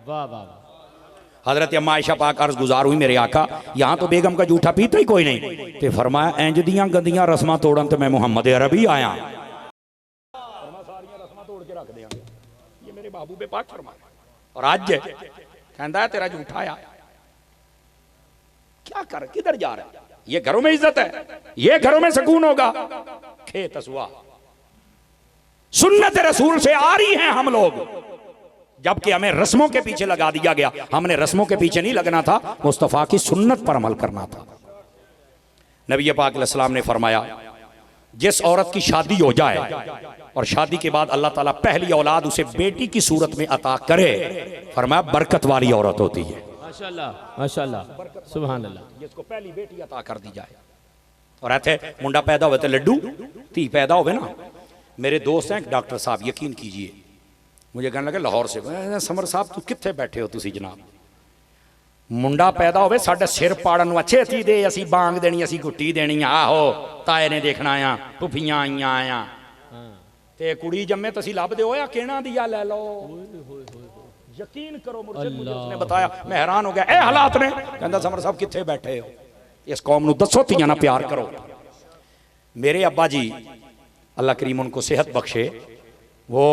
वाह वाह। हजरत अम्मा आयशा पाक अर्ज गुजार हुई, मेरे आका यहां तो बेगम का जूठा पीता ही कोई नहीं। ते फरमाया इंज दियां गंदियां रस्मां तोड़न ते मैं मुहम्मद अरबी आया। सारियां रस्मां तोड़ के रख दियां, ये मेरे महबूब पाक फरमाया। और आज कहता है तेरा जूठा आया, क्या कर, किधर जा रहा है? ये घरों में इज्जत है, ये घरों में सुकून होगा। खेत असुआ सुन्नत रसूल से आ रही हैं हम लोग, जबकि हमें रस्मों के पीछे लगा दिया गया। हमने रस्मों के पीछे नहीं लगना था, मुस्तफा की सुन्नत पर अमल करना था। नबी पाक अलैहिस्सलाम ने फरमाया जिस औरत की शादी हो जाए और शादी के बाद अल्लाह ताला पहली औलाद उसे बेटी की सूरत में अता करे, फरमाया बरकत वाली औरत होती है। माशाल्लाह माशाल्लाह सुभान अल्लाह। जिसको पहली बेटी अता कर दी जाए। और ऐसे मुंडा पैदा होवे तो लड्डू, धी पैदा होवे ना। मेरे दोस्त हैं डॉक्टर साहब, यकीन कीजिए, मुझे कहने लगे लाहौर से, समर साहब तू कित्थे बैठे हो तुसी जनाब? मुंडा पैदा होवे साडे सिर पाड़न नूं अच्छे थी दे, असी बांग देनी, असी गुट्टी देनी। आहो ताए ने देखना आया, पुफियां आईयां आया ते कुड़ी जम्मे तसी लभ दे होया केना दिया ले लो। यकीन करो मुर्शिद मुझे उसने बताया, मैं हैरान हो गया। ए हालात ने कहंदा समर साहब कित्थे बैठे हो? इस कौम नूं दसो तियां ना प्यार करो। मेरे अब्बा जी अल्लाह करीम उनको सेहत बख्शे, वो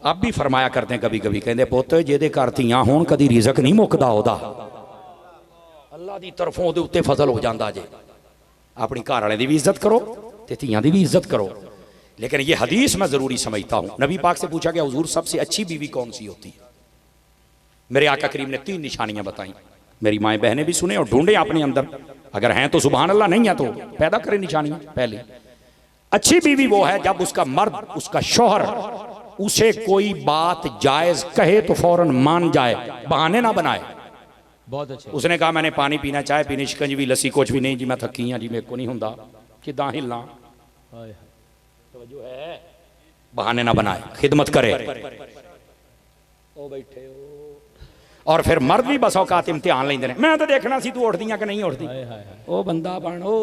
आप भी फरमाया करते हैं कभी कभी, कहते पुੱਤ ਜਿਹਦੇ ਘਰ ਧੀਆਂ ਹੋਣ ਕਦੀ ਰਿਜ਼ਕ ਨਹੀਂ ਮੁੱਕਦਾ ਉਹਦਾ, ਅੱਲਾ ਦੀ ਤਰਫੋਂ ਉਹਦੇ ਉੱਤੇ ਫਜ਼ਲ ਹੋ ਜਾਂਦਾ ਜੇ। अपनी घर वाले की भी इज्जत करो ते धीयां की भी इज्जत करो। लेकिन ये हदीस मैं ज़रूरी समझता हूँ। नबी पाक से पूछा गया हुजूर सबसे अच्छी बीवी कौन सी होती है? मेरे आका करीम ने 3 निशानियां बताई। मेरी माएँ बहनें भी सुने और ढूंढें अपने अंदर, अगर हैं तो सुभान अल्लाह, नहीं है तो पैदा करें निशानियां। पहली, अच्छी बीवी वो है जब उसका मर्द, उसका शौहर उसे कोई बात जायज़ कहे तो फौरन मान जाए, बहाने ना बनाए। बहुत अच्छे। उसने कहा मैंने पानी पीना, चाय पीनी, शिकंजी लस्सी कुछ भी नहीं जी, मैं थकी हाँ जी, मेरे को नहीं होंदा, किदां हिलना, जो है बहाने ना बनाए, खिदमत करे। ओ बैठे हो। और फिर मर्द भी बस औकात इम्तिहान लेंदे ने, मैं तो देखना सी तू उठदी कि नहीं उठदी। ओ बंदा बन, ओ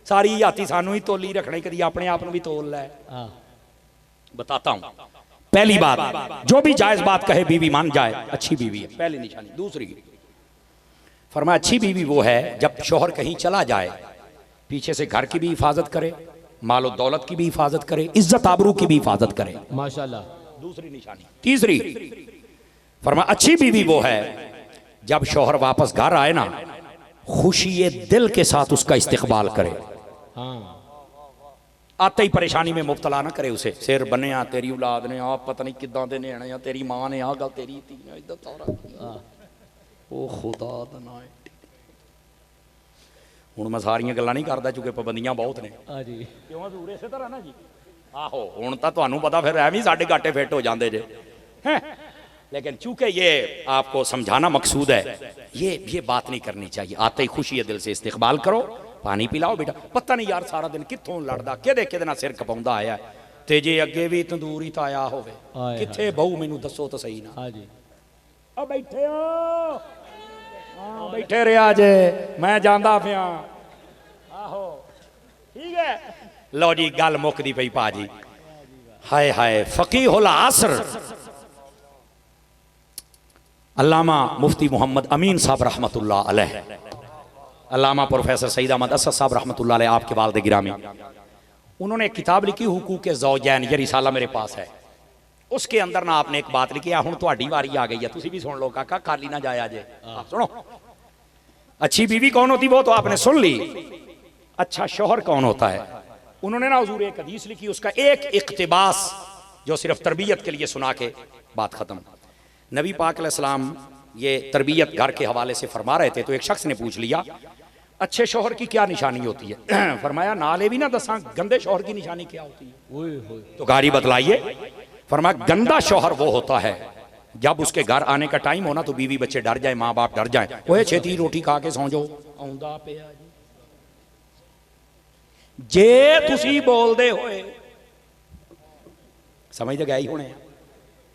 सारी जाति सानू ही तोली रखना, कदी अपने आप भी तोल लै। बताता हूं, पहली बात, जो भी जायज बात कहे बीवी मान जाए, अच्छी बीवी है, पहली निशानी। दूसरी, फरमाया अच्छी बीवी वो है जब शौहर कहीं चला जाए, पीछे से घर की भी हिफाजत करे, मालो दौलत की भी हिफाजत करे, इज्जत आबरू की भी हिफाजत करे। माशाल्लाह। दूसरी निशानी। तीसरी, फरमाया अच्छी बीवी वो है जब शौहर वापस घर आए ना, खुशी दिल के साथ उसका इस्तकबाल करे। आते ही परेशानी में मुब्तला ना करे उसे, सिर बने आ तेरी औलाद ने, आप पता नहीं किदां दे ने, या तेरी मां ने आ गल तेरी थी ना, इधर तारा ओ खुदा दा नाम। हुण मैं सारियां गल्लां नहीं करदा चूंकि पाबंदियां बहुत ने। हां जी, क्यों हजूर इसे तरह ना जी। आहो हुण तां तुहानूं पता, फिर एवें साडे घाटे फिट हो जांदे जे हैं। लेकिन चूंकि ये आपको समझाना मकसूद है, ये बात नहीं करनी चाहिए। आते ही खुशी दिल से इस्तकबाल करो, पानी पिलाओ बेटा, पता नहीं यार सारा दिन कित्थों लड़दा, किहदे नाल सिर खपाउंदा आया ते जे अगे भी तंदूरी ताया होवे, कित्थे बहु मैनूं दसो तो सही ना। हां जी, ओ बैठे हो, हां बैठे रहा जे, मैं जांदा पिया। आहो ठीक है, लो जी गल मुकदी पई भाजी। हाय हाय, फकीहुल असर अल्लामा मुफ्ती मोहम्मद अमीन साहब रहमतुल्लाह अलैह, अल्लामा प्रोफेसर सईद अहमद असद साहब रहमतुल्लाह अलैह, आपके वालिद गिरामी, उन्होंने एक किताब लिखी हुकूक ज़ौजैन, ये रिसाला मेरे पास है। उसके अंदर ना आपने एक बात लिखी है, हुण तुहाडी वारी आ गई है, तुसी भी सुन लो काका, खाली ना जाया जे। आप सुनो, अच्छी बीवी कौन होती वो तो आपने सुन ली, अच्छा शौहर कौन होता है। उन्होंने ना हुजूर एक हदीस लिखी, उसका एक इक्तिबास जो सिर्फ तरबियत के लिए सुना के बात खत्म। नबी पाक अलैहिस्सलाम ये तरबियत घर के हवाले से फरमा रहे थे, तो एक शख्स ने पूछ लिया अच्छे शौहर की क्या निशानी होती है? फरमाया नाले भी ना दसा, गंदे शौहर की निशानी क्या होती है? तो गारी बतलाइए। फरमाया गंदा शौहर वो होता है जब उसके घर आने का टाइम होना तो बीवी बच्चे डर जाए, माँ बाप डर जाए, ओए छेती रोटी खा के सौ जाओ, आउंदा पिया जे तुसी बोलदे होए, समझ तो गया ही होने।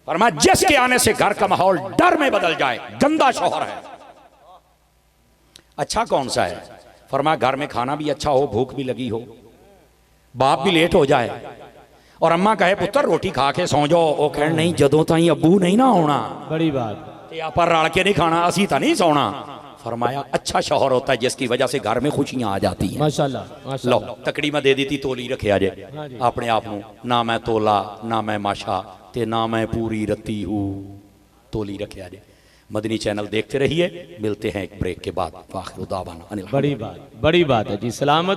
फरमाया जिसके आने से घर का माहौल डर में बदल जाए, गंदा शौहर है। अच्छा कौन सा है? फरमाया घर में खाना भी अच्छा हो, भूख भी लगी हो, बाप भी लेट हो जाए और अम्मा कहे पुत्र रोटी खा के सौ जाओ, वो कहे नहीं जदों ताईं अब्बू नहीं ना होना, बड़ी बात ते आपां रल के नहीं खाना, असी तो नहीं सोना। फरमाया अच्छा शौहर होता है जिसकी वजह से घर में खुशियां आ जाती हैं। माशाल्लाह, माशाल्लाह। लो तकड़ी में दे दी थी, तोली रखे अजे अपने आप को, ना मैं तोला ना मैं माशा ते ना मैं पूरी रत्ती हूँ, तोली रखे अजे। मदनी चैनल देखते रहिए, मिलते हैं एक ब्रेक के बाद। बड़ी बात है जी, सलामत।